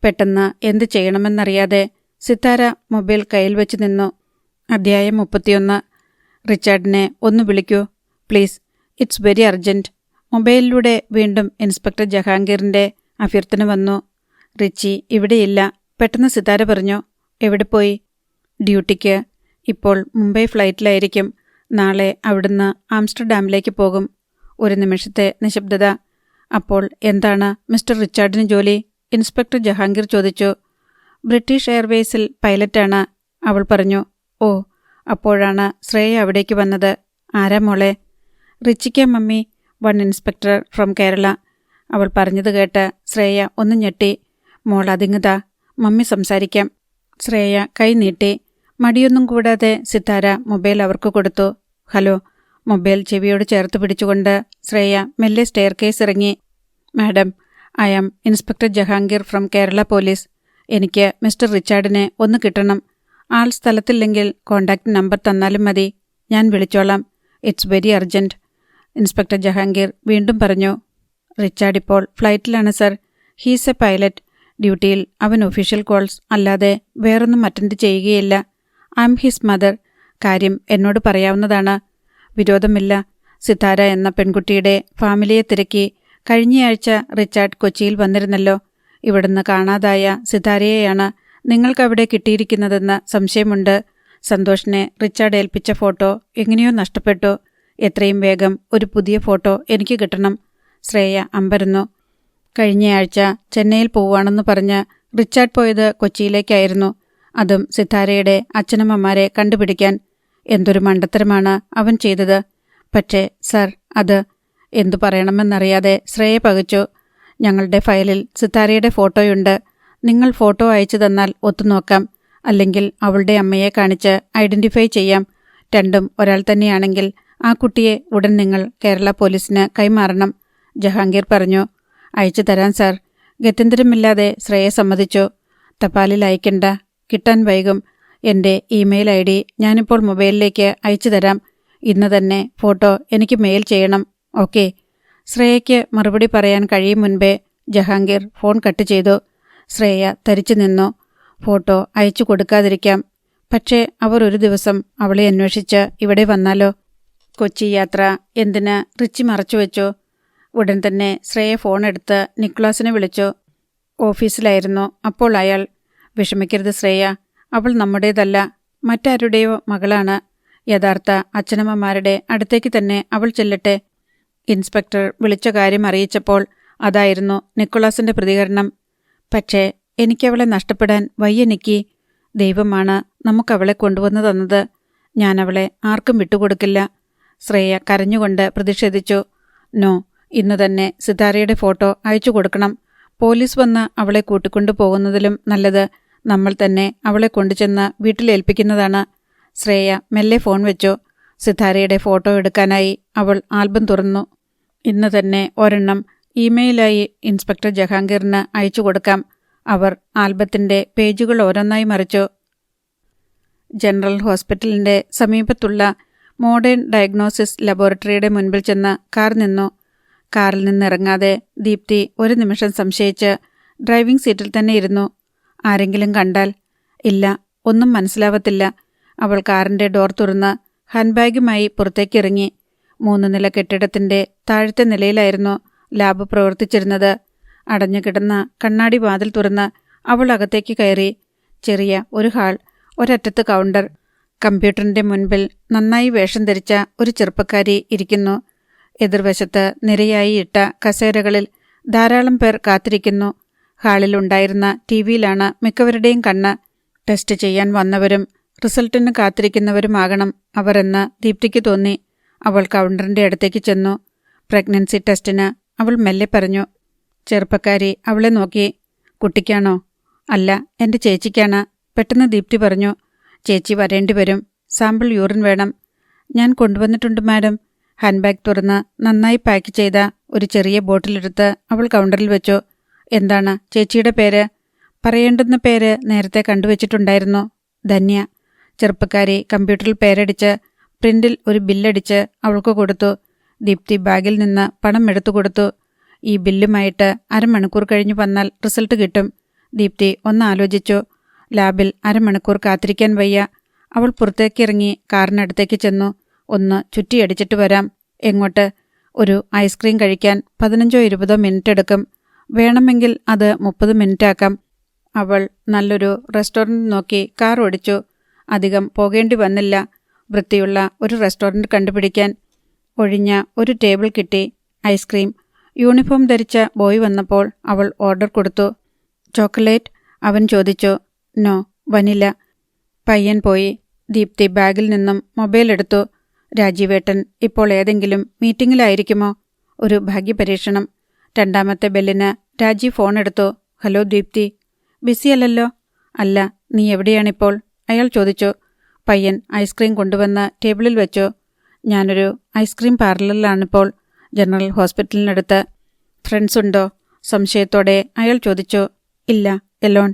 പെട്ടെന്ന് എന്ത് ചെയ്യണമെന്നറിയാതെ സിതാര മൊബൈൽ കയ്യിൽ വെച്ച് നിന്നു. അധ്യായം 31. റിച്ചാർഡിനെ ഒന്ന് വിളിക്കൂ പ്ലീസ്, ഇറ്റ്സ് വെരി അർജൻറ്റ്. മൊബൈലിലൂടെ വീണ്ടും ഇൻസ്പെക്ടർ ജഹാംഗീറിൻ്റെ അഭ്യർത്ഥന വന്നു. റിച്ചി ഇവിടെയില്ല, പെട്ടെന്ന് സിതാര പറഞ്ഞു. എവിടെ പോയി? ഡ്യൂട്ടിക്ക്. ഇപ്പോൾ മുംബൈ ഫ്ലൈറ്റിലായിരിക്കും. നാളെ അവിടുന്ന് ആംസ്റ്റർഡാമിലേക്ക് പോകും. ഒരു നിമിഷത്തെ നിശബ്ദത. അപ്പോൾ എന്താണ് മിസ്റ്റർ റിച്ചാർഡിന് ജോലി? ഇൻസ്പെക്ടർ ജഹാംഗീർ ചോദിച്ചു. ബ്രിട്ടീഷ് എയർവേസിൽ പൈലറ്റാണ്, അവൾ പറഞ്ഞു. ഓ, അപ്പോഴാണ് ശ്രേയ അവിടേക്ക് വന്നത്. ആരാ മോളെ? റിച്ചിക്ക mummy, one inspector from Kerala. അവൾ പറഞ്ഞത് കേട്ട് ശ്രേയ ഒന്ന് ഞെട്ടി. മോൾ അതിങ്ങതാ, മമ്മി സംസാരിക്കാം. ശ്രേയ കൈ നീട്ടി. മടിയൊന്നും കൂടാതെ സിതാര മൊബൈൽ അവർക്ക് കൊടുത്തു. ഹലോ. മൊബൈൽ ചെവിയോട് ചേർത്ത് പിടിച്ചുകൊണ്ട് ശ്രേയ മെല്ലെ സ്റ്റെയർ കേസ് ഇറങ്ങി. Madam, I am inspector Jahangir from Kerala police. എനിക്ക് മിസ്റ്റർ റിച്ചാർഡിനെ ഒന്ന് കിട്ടണം. ആൾ സ്ഥലത്തില്ലെങ്കിൽ കോണ്ടാക്ട് നമ്പർ തന്നാലും മതി, ഞാൻ വിളിച്ചോളാം. It's very urgent, inspector Jahangir വീണ്ടും പറഞ്ഞു. റിച്ചാർഡ് ഇപ്പോൾ ഫ്ലൈറ്റിലാണ് സർ. He's a pilot. ഡ്യൂട്ടിയിൽ അവൻ ഒഫീഷ്യൽ കോൾസ് അല്ലാതെ വേറൊന്നും അറ്റൻഡ് ചെയ്യുകയില്ല. I am his mother. കാര്യം എന്നോട് പറയാവുന്നതാണ്. വിരോധമില്ല. സിതാര എന്ന പെൺകുട്ടിയുടെ ഫാമിലിയെ തിരക്കി കഴിഞ്ഞയാഴ്ച റിച്ചാർഡ് കൊച്ചിയിൽ വന്നിരുന്നല്ലോ. ഇവിടുന്ന് കാണാതായ സിതാരയെയാണ് നിങ്ങൾക്കവിടെ കിട്ടിയിരിക്കുന്നതെന്ന് സംശയമുണ്ട്. സന്തോഷിനെ റിച്ചാർഡ് ഏൽപ്പിച്ച ഫോട്ടോ എങ്ങനെയോ നഷ്ടപ്പെട്ടു. എത്രയും വേഗം ഒരു പുതിയ ഫോട്ടോ എനിക്ക് കിട്ടണം. ശ്രേയ അമ്പരന്നു. കഴിഞ്ഞയാഴ്ച ചെന്നൈയിൽ പോവുകയാണെന്ന് പറഞ്ഞ് റിച്ചാർഡ് പോയത് കൊച്ചിയിലേക്കായിരുന്നു. അതും സിതാരയുടെ അച്ഛനമ്മമാരെ കണ്ടുപിടിക്കാൻ. എന്തൊരു മണ്ടത്തരമാണ് അവൻ ചെയ്തത്. പക്ഷേ സർ, അത് എന്തു പറയണമെന്നറിയാതെ ശ്രേയ പകച്ചു. ഞങ്ങളുടെ ഫയലിൽ സിത്താരയുടെ ഫോട്ടോയുണ്ട്. നിങ്ങൾ ഫോട്ടോ അയച്ചു തന്നാൽ ഒത്തുനോക്കാം. അല്ലെങ്കിൽ അവളുടെ അമ്മയെ കാണിച്ച് ഐഡന്റിഫൈ ചെയ്യാം. രണ്ടും ഒരാൾ തന്നെയാണെങ്കിൽ ആ കുട്ടിയെ ഉടൻ നിങ്ങൾ കേരള പോലീസിന് കൈമാറണം, ജഹാംഗീർ പറഞ്ഞു. അയച്ചു തരാൻ സാർ. ഗത്യന്തരമില്ലാതെ ശ്രേയ സമ്മതിച്ചു. തപാലിൽ അയക്കണ്ട, കിട്ടാൻ വൈകും. എൻ്റെ ഇമെയിൽ ID ഞാനിപ്പോൾ മൊബൈലിലേക്ക് അയച്ചു തരാം. ഇന്ന് തന്നെ ഫോട്ടോ എനിക്ക് മെയിൽ ചെയ്യണം. ഓക്കെ. ശ്രേയയ്ക്ക് മറുപടി പറയാൻ കഴിയും മുൻപേ ജഹാംഗീർ ഫോൺ കട്ട് ചെയ്തു. ശ്രേയ തരിച്ചു നിന്നു. ഫോട്ടോ അയച്ചു കൊടുക്കാതിരിക്കാം. പക്ഷേ അവർ ഒരു ദിവസം അവളെ അന്വേഷിച്ച് ഇവിടെ വന്നാലോ? കൊച്ചി യാത്ര എന്തിന് റിച്ചി മറച്ചുവെച്ചു? ഉടൻ തന്നെ ശ്രേയ ഫോണെടുത്ത് നിക്ലാസിനെ വിളിച്ചു. ഓഫീസിലായിരുന്നു അപ്പോൾ അയാൾ. വിഷമിക്കരുത് ശ്രേയ, അവൾ നമ്മുടേതല്ല, മറ്റാരുടെയോ മകളാണ്. യഥാർത്ഥ അച്ഛനമ്മമാരുടെ അടുത്തേക്ക് തന്നെ അവൾ ചെല്ലട്ടെ. ഇൻസ്പെക്ടർ വിളിച്ച കാര്യം അറിയിച്ചപ്പോൾ അതായിരുന്നു നിക്കോളാസിന്റെ പ്രതികരണം. പക്ഷേ എനിക്കവളെ നഷ്ടപ്പെടാൻ വയ്യനിക്കി. ദൈവമാണ് നമുക്കവളെ കൊണ്ടുവന്നു തന്നത്. ഞാനവളെ ആർക്കും വിട്ടുകൊടുക്കില്ല. ശ്രേയ കരഞ്ഞുകൊണ്ട് പ്രതിഷേധിച്ചു. നോ, ഇന്ന് തന്നെ സിതാരയുടെ ഫോട്ടോ അയച്ചു കൊടുക്കണം. പോലീസ് വന്ന് അവളെ കൂട്ടിക്കൊണ്ടു പോകുന്നതിലും നല്ലത് നമ്മൾ തന്നെ അവളെ കൊണ്ടുചെന്ന് വീട്ടിലേൽപ്പിക്കുന്നതാണ്. ശ്രേയ മെല്ലെ ഫോൺ വെച്ചു. സിതാരയുടെ ഫോട്ടോ എടുക്കാനായി അവൾ ആൽബം തുറന്നു. ഇന്ന് തന്നെ ഒരെണ്ണം ഇമെയിലായി ഇൻസ്പെക്ടർ ജഹാംഗീറിന് അയച്ചു കൊടുക്കാം. അവർ ആൽബത്തിന്റെ പേജുകൾ ഓരോന്നായി മറിച്ചു. ജനറൽ ഹോസ്പിറ്റലിന്റെ സമീപത്തുള്ള മോഡേൺ ഡയഗ്നോസിസ് ലബോറട്ടറിയുടെ മുൻപിൽ ചെന്ന് കാർ നിന്നു. കാറിൽ നിന്നിറങ്ങാതെ ദീപ്തി ഒരു നിമിഷം സംശയിച്ച് ഡ്രൈവിംഗ് സീറ്റിൽ തന്നെ ഇരുന്നു. ആരെങ്കിലും കണ്ടാൽ? ഇല്ല, ഒന്നും മനസ്സിലാവത്തില്ല. അവൾ കാറിന്റെ ഡോർ തുറന്ന് ഹാൻഡ്ബാഗുമായി പുറത്തേക്കിറങ്ങി. 3 നില കെട്ടിടത്തിന്റെ താഴത്തെ നിലയിലായിരുന്നു ലാബ് പ്രവർത്തിച്ചിരുന്നത്. അടഞ്ഞുകിടന്ന കണ്ണാടി വാതിൽ തുറന്ന് അവൾ അകത്തേക്ക് കയറി. ചെറിയ ഒരു ഹാൾ, ഒരറ്റത്ത് കൗണ്ടർ. കമ്പ്യൂട്ടറിന്റെ മുൻപിൽ നന്നായി വേഷം ധരിച്ച ഒരു ചെറുപ്പക്കാരി ഇരിക്കുന്നു. എതിർവശത്ത് നിരയായി ഇട്ട കസേരകളിൽ ധാരാളം പേർ കാത്തിരിക്കുന്നു. ഹാളിലുണ്ടായിരുന്ന TV-യിലാണ് മിക്കവരുടെയും കണ്ണ്. ടെസ്റ്റ് ചെയ്യാൻ വന്നവരും റിസൾട്ടിന് കാത്തിരിക്കുന്നവരുമാകണം അവരെന്ന് ദീപ്തിക്ക് തോന്നി. അവൾ കൗണ്ടറിന്റെ അടുത്തേക്ക് ചെന്നു. പ്രഗ്നൻസി ടെസ്റ്റിന്, അവൾ മെല്ലെ പറഞ്ഞു. ചെറുപ്പക്കാരി അവളെ നോക്കി. കുട്ടിക്കാണോ? അല്ല, എൻ്റെ ചേച്ചിക്കാണ്. പെട്ടെന്ന് ദീപ്തി പറഞ്ഞു. ചേച്ചി വരേണ്ടി വരും. സാമ്പിൾ യൂറിൻ വേണം. ഞാൻ കൊണ്ടുവന്നിട്ടുണ്ട് മാഡം. ഹാൻഡ്ബാഗ് തുറന്ന് നന്നായി പാക്ക് ചെയ്ത ഒരു ചെറിയ ബോട്ടിലെടുത്ത് അവൾ കൗണ്ടറിൽ വെച്ചു. എന്താണ് ചേച്ചിയുടെ പേര്? പറയേണ്ടുന്ന പേര് നേരത്തെ കണ്ടുവച്ചിട്ടുണ്ടായിരുന്നു. ധന്യ. ചെറുപ്പക്കാരി കമ്പ്യൂട്ടറിൽ പേരടിച്ച് പ്രിന്റിൽ ഒരു ബില്ലടിച്ച് അവൾക്ക് കൊടുത്തു. ദീപ്തി ബാഗിൽ നിന്ന് പണം എടുത്തു കൊടുത്തു. ഈ ബില്ലുമായിട്ട് അരമണിക്കൂർ കഴിഞ്ഞു വന്നാൽ റിസൾട്ട് കിട്ടും. ദീപ്തി ഒന്നാലോചിച്ചു. ലാബിൽ അരമണിക്കൂർ കാത്തിരിക്കാൻ വയ്യ. അവൾ പുറത്തേക്കിറങ്ങി കാറിനടുത്തേക്ക് ചെന്നു. ഒന്ന് ചുറ്റിയടിച്ചിട്ട് വരാം. എങ്ങോട്ട്? ഒരു ഐസ്ക്രീം കഴിക്കാൻ 15-20 മിനിറ്റ് എടുക്കും. വേണമെങ്കിൽ അത് 30 മിനിറ്റാക്കാം. അവൾ നല്ലൊരു റെസ്റ്റോറൻറ്റ് നോക്കി കാർ ഓടിച്ചു. അധികം പോകേണ്ടി വന്നില്ല. വൃത്തിയുള്ള ഒരു റെസ്റ്റോറൻറ്റ് കണ്ടുപിടിക്കാൻ. ഒഴിഞ്ഞ ഒരു ടേബിൾ കിട്ടി. ഐസ്ക്രീം. യൂണിഫോം ധരിച്ച ബോയ് വന്നപ്പോൾ അവൾ ഓർഡർ കൊടുത്തു. ചോക്ലേറ്റ്? അവൻ ചോദിച്ചു. No, vanilla. പയ്യൻ പോയി. ദീപ്തി ബാഗിൽ നിന്നും മൊബൈൽ എടുത്തു. രാജീവേട്ടൻ ഇപ്പോൾ ഏതെങ്കിലും മീറ്റിംഗിലായിരിക്കുമോ? ഒരു ഭാഗ്യപരീക്ഷണം. രണ്ടാമത്തെ ബെല്ലിന് രാജീവ് ഫോൺ എടുത്തു. ഹലോ ദീപ്തി. ബിസിയല്ലല്ലോ? അല്ല. നീ എവിടെയാണിപ്പോൾ? അയാൾ ചോദിച്ചു. പയ്യൻ ഐസ്ക്രീം കൊണ്ടുവന്ന് ടേബിളിൽ വെച്ചു. ഞാനൊരു ഐസ്ക്രീം പാർലറിലാണിപ്പോൾ, ജനറൽ ഹോസ്പിറ്റലിനടുത്ത്. ഫ്രണ്ട്സ് ഉണ്ടോ? സംശയത്തോടെ അയാൾ ചോദിച്ചു. ഇല്ല, എലോൺ.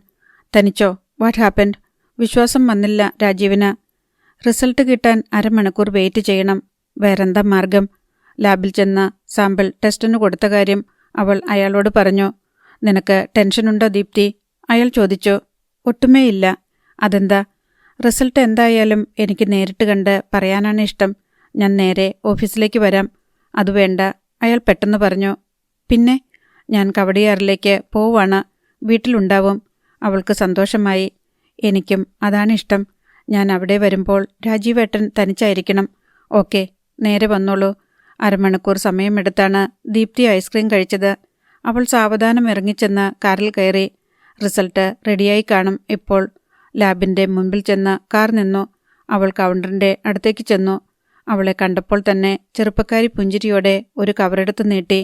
തനിച്ചോ? What happened? വിശ്വാസം വന്നില്ല രാജീവിന്. റിസൾട്ട് കിട്ടാൻ അരമണിക്കൂർ വെയിറ്റ് ചെയ്യണം. വേറെന്താ മാർഗം? ലാബിൽ ചെന്ന് സാമ്പിൾ ടെസ്റ്റിന് കൊടുത്ത കാര്യം അവൾ അയാളോട് പറഞ്ഞു. നിനക്ക് ടെൻഷനുണ്ടോ ദീപ്തി? അയാൾ ചോദിച്ചു. ഒട്ടുമേയില്ല. അതെന്താ? റിസൾട്ട് എന്തായാലും എനിക്ക് നേരിട്ട് കണ്ട് പറയാനാണ് ഇഷ്ടം. ഞാൻ നേരെ ഓഫീസിലേക്ക് വരാം. അതുവേണ്ട, അയാൾ പെട്ടെന്ന് പറഞ്ഞു. പിന്നെ? ഞാൻ കവടിയാറിലേക്ക് പോവാണ്. വീട്ടിലുണ്ടാവും. അവൾക്ക് സന്തോഷമായി. എനിക്കും അതാണിഷ്ടം. ഞാൻ അവിടെ വരുമ്പോൾ രാജീവേട്ടൻ തനിച്ചായിരിക്കണം. ഓക്കെ, നേരെ വന്നോളൂ. അരമണിക്കൂർ സമയമെടുത്താണ് ദീപ്തി ഐസ്ക്രീം കഴിച്ചത്. അവൾ സാവധാനം ഇറങ്ങിച്ചെന്ന് കാറിൽ കയറി. റിസൾട്ട് റെഡിയായി കാണും ഇപ്പോൾ. ലാബിൻ്റെ മുൻപിൽ ചെന്ന് കാർ നിന്നു. അവൾ കൗണ്ടറിൻ്റെ അടുത്തേക്ക് ചെന്നു. അവളെ കണ്ടപ്പോൾ തന്നെ ചെറുപ്പക്കാരി പുഞ്ചിരിയോടെ ഒരു കവറെടുത്ത് നീട്ടി.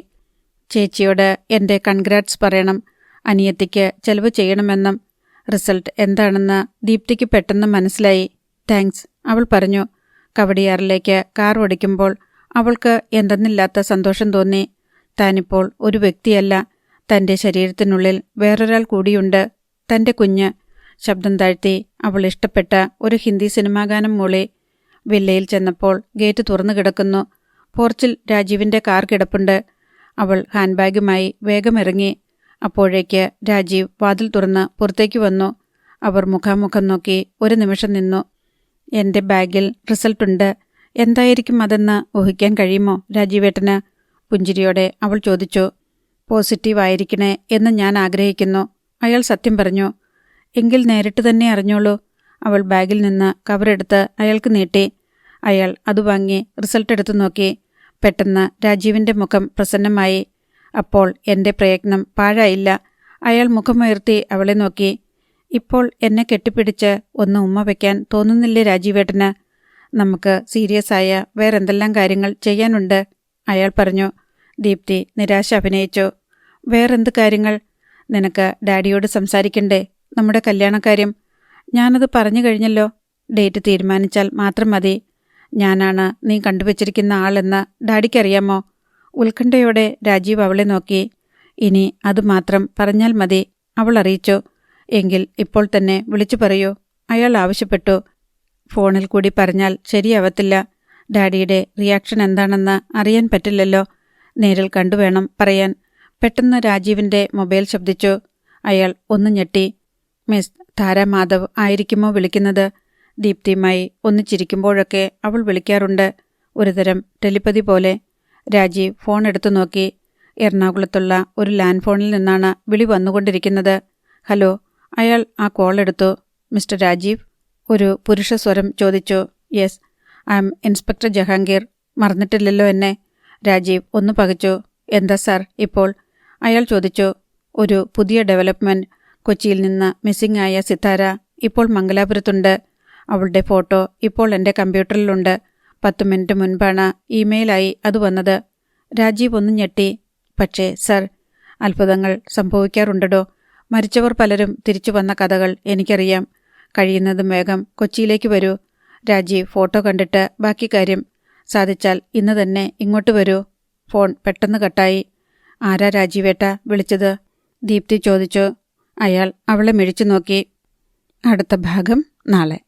ചേച്ചിയോട് എൻ്റെ കൺഗ്രാറ്റ്സ് പറയണം. അനിയത്തിക്ക് ചെലവ് ചെയ്യണമെന്നും. റിസൾട്ട് എന്താണെന്ന് ദീപ്തിക്ക് പെട്ടെന്ന് മനസ്സിലായി. താങ്ക്സ്, അവൾ പറഞ്ഞു. കവടിയാറിലേക്ക് കാർ ഓടിക്കുമ്പോൾ അവൾക്ക് എന്തെന്നില്ലാത്ത സന്തോഷം തോന്നി. താനിപ്പോൾ ഒരു വ്യക്തിയല്ല, തൻ്റെ ശരീരത്തിനുള്ളിൽ വേറൊരാൾ കൂടിയുണ്ട്, തൻ്റെ കുഞ്ഞ്. ശബ്ദം താഴ്ത്തി അവൾ ഇഷ്ടപ്പെട്ട ഒരു ഹിന്ദി സിനിമാഗാനം മൂളി. വില്ലയിൽ ചെന്നപ്പോൾ ഗേറ്റ് തുറന്നു കിടക്കുന്നു. പോർച്ചിൽ രാജീവിൻ്റെ കാർ കിടപ്പുണ്ട്. അവൾ ഹാൻഡ് ബാഗുമായി വേഗം ഇറങ്ങി. അപ്പോഴേക്ക് രാജീവ് വാതിൽ തുറന്ന് പുറത്തേക്ക് വന്നു. അവർ മുഖാമുഖം നോക്കി ഒരു നിമിഷം നിന്നു. എൻ്റെ ബാഗിൽ റിസൾട്ടുണ്ട്. എന്തായിരിക്കും അതെന്ന് ഊഹിക്കാൻ കഴിയുമോ രാജീവേട്ടന്? പുഞ്ചിരിയോടെ അവൾ ചോദിച്ചു. പോസിറ്റീവ് ആയിരിക്കണേ എന്ന് ഞാൻ ആഗ്രഹിക്കുന്നു, അയാൾ സത്യം പറഞ്ഞു. എങ്കിൽ നേരിട്ട് തന്നെ അറിഞ്ഞോളൂ. അവൾ ബാഗിൽ നിന്ന് കവറെടുത്ത് അയാൾക്ക് നീട്ടി. അയാൾ അത് വാങ്ങി റിസൾട്ട് എടുത്തു നോക്കി. പെട്ടെന്ന് രാജീവിൻ്റെ മുഖം പ്രസന്നമായി. അപ്പോൾ എൻ്റെ പ്രയത്നം പാഴായില്ല. അയാൾ മുഖമുയർത്തി അവളെ നോക്കി. ഇപ്പോൾ എന്നെ കെട്ടിപ്പിടിച്ച് ഒന്ന് ഉമ്മ വയ്ക്കാൻ തോന്നുന്നില്ലേ രാജീവേട്ടന്? നമുക്ക് സീരിയസ് ആയ വേറെന്തെല്ലാം കാര്യങ്ങൾ ചെയ്യാനുണ്ട്, അയാൾ പറഞ്ഞു. ദീപ്തി നിരാശ അഭിനയിച്ചു. വേറെന്ത് കാര്യങ്ങൾ? നിനക്ക് ഡാഡിയോട് സംസാരിക്കണ്ടേ, നമ്മുടെ കല്യാണക്കാര്യം? ഞാനത് പറഞ്ഞു കഴിഞ്ഞല്ലോ. ഡേറ്റ് തീരുമാനിച്ചാൽ മാത്രം മതി. ഞാനാണ് നീ കണ്ടുവച്ചിരിക്കുന്ന ആളെന്ന് ഡാഡിക്കറിയാമോ? ഉത്കണ്ഠയോടെ രാജീവ് അവളെ നോക്കി. ഇനി അതുമാത്രം പറഞ്ഞാൽ മതി, അവൾ അറിയിച്ചു. എങ്കിൽ ഇപ്പോൾ തന്നെ വിളിച്ചു പറയൂ, അയാൾ ആവശ്യപ്പെട്ടു. ഫോണിൽ കൂടി പറഞ്ഞാൽ ശരിയാവത്തില്ല. ഡാഡിയുടെ റിയാക്ഷൻ എന്താണെന്ന് അറിയാൻ പറ്റില്ലല്ലോ. നേരിൽ കണ്ടുവേണം പറയാൻ. പെട്ടെന്ന് രാജീവിൻ്റെ മൊബൈൽ ശബ്ദിച്ചു. അയാൾ ഒന്ന് ഞെട്ടി. മിസ് താര മാധവ് ആയിരിക്കുമോ വിളിക്കുന്നത്? ദീപ്തിയുമായി ഒന്നിച്ചിരിക്കുമ്പോഴൊക്കെ അവൾ വിളിക്കാറുണ്ട്, ഒരുതരം ടെലിപ്പതി പോലെ. രാജീവ് ഫോൺ എടുത്തു നോക്കി. എറണാകുളത്തുള്ള ഒരു ലാൻഡ് ഫോണിൽ നിന്നാണ് വിളി വന്നുകൊണ്ടിരിക്കുന്നത്. ഹലോ. അയാൾ ആ കോൾ എടുത്തു. മിസ്റ്റർ രാജീവ്? ഒരു പുരുഷ സ്വരം ചോദിച്ചു. Yes, I am inspector Jahangir. മറന്നിട്ടില്ലല്ലോ എന്നെ? രാജീവ് ഒന്ന് പകച്ചു. എന്താ സാർ ഇപ്പോൾ? അയാൾ ചോദിച്ചു. ഒരു പുതിയ ഡെവലപ്മെൻറ്റ്. കൊച്ചിയിൽ നിന്ന് മിസ്സിംഗ് ആയ സിത്താര ഇപ്പോൾ മംഗലാപുരത്തുണ്ട്. അവളുടെ ഫോട്ടോ ഇപ്പോൾ എൻ്റെ കമ്പ്യൂട്ടറിലുണ്ട്. 10 മിനിറ്റ് മുൻപാണ് ഇമെയിലായി അത് വന്നത്. രാജീവ് ഒന്ന് ഞെട്ടി. പക്ഷേ സർ, അത്ഭുതങ്ങൾ സംഭവിക്കാറുണ്ടോ? മരിച്ചവർ പലരും തിരിച്ചു വന്ന കഥകൾ എനിക്കറിയാം. കഴിയുന്നതും വേഗം കൊച്ചിയിലേക്ക് വരൂ. രാജീവ് ഫോട്ടോ കണ്ടിട്ട് ബാക്കി കാര്യം. സാധിച്ചാൽ ഇന്ന് തന്നെ ഇങ്ങോട്ട് വരൂ. ഫോൺ പെട്ടെന്ന് കട്ടായി. ആരാ രാജീവേട്ട വിളിച്ചത്? ദീപ്തി ചോദിച്ചു. അയാൾ അവളെ മിഴിച്ചു നോക്കി. അടുത്ത ഭാഗം നാളെ.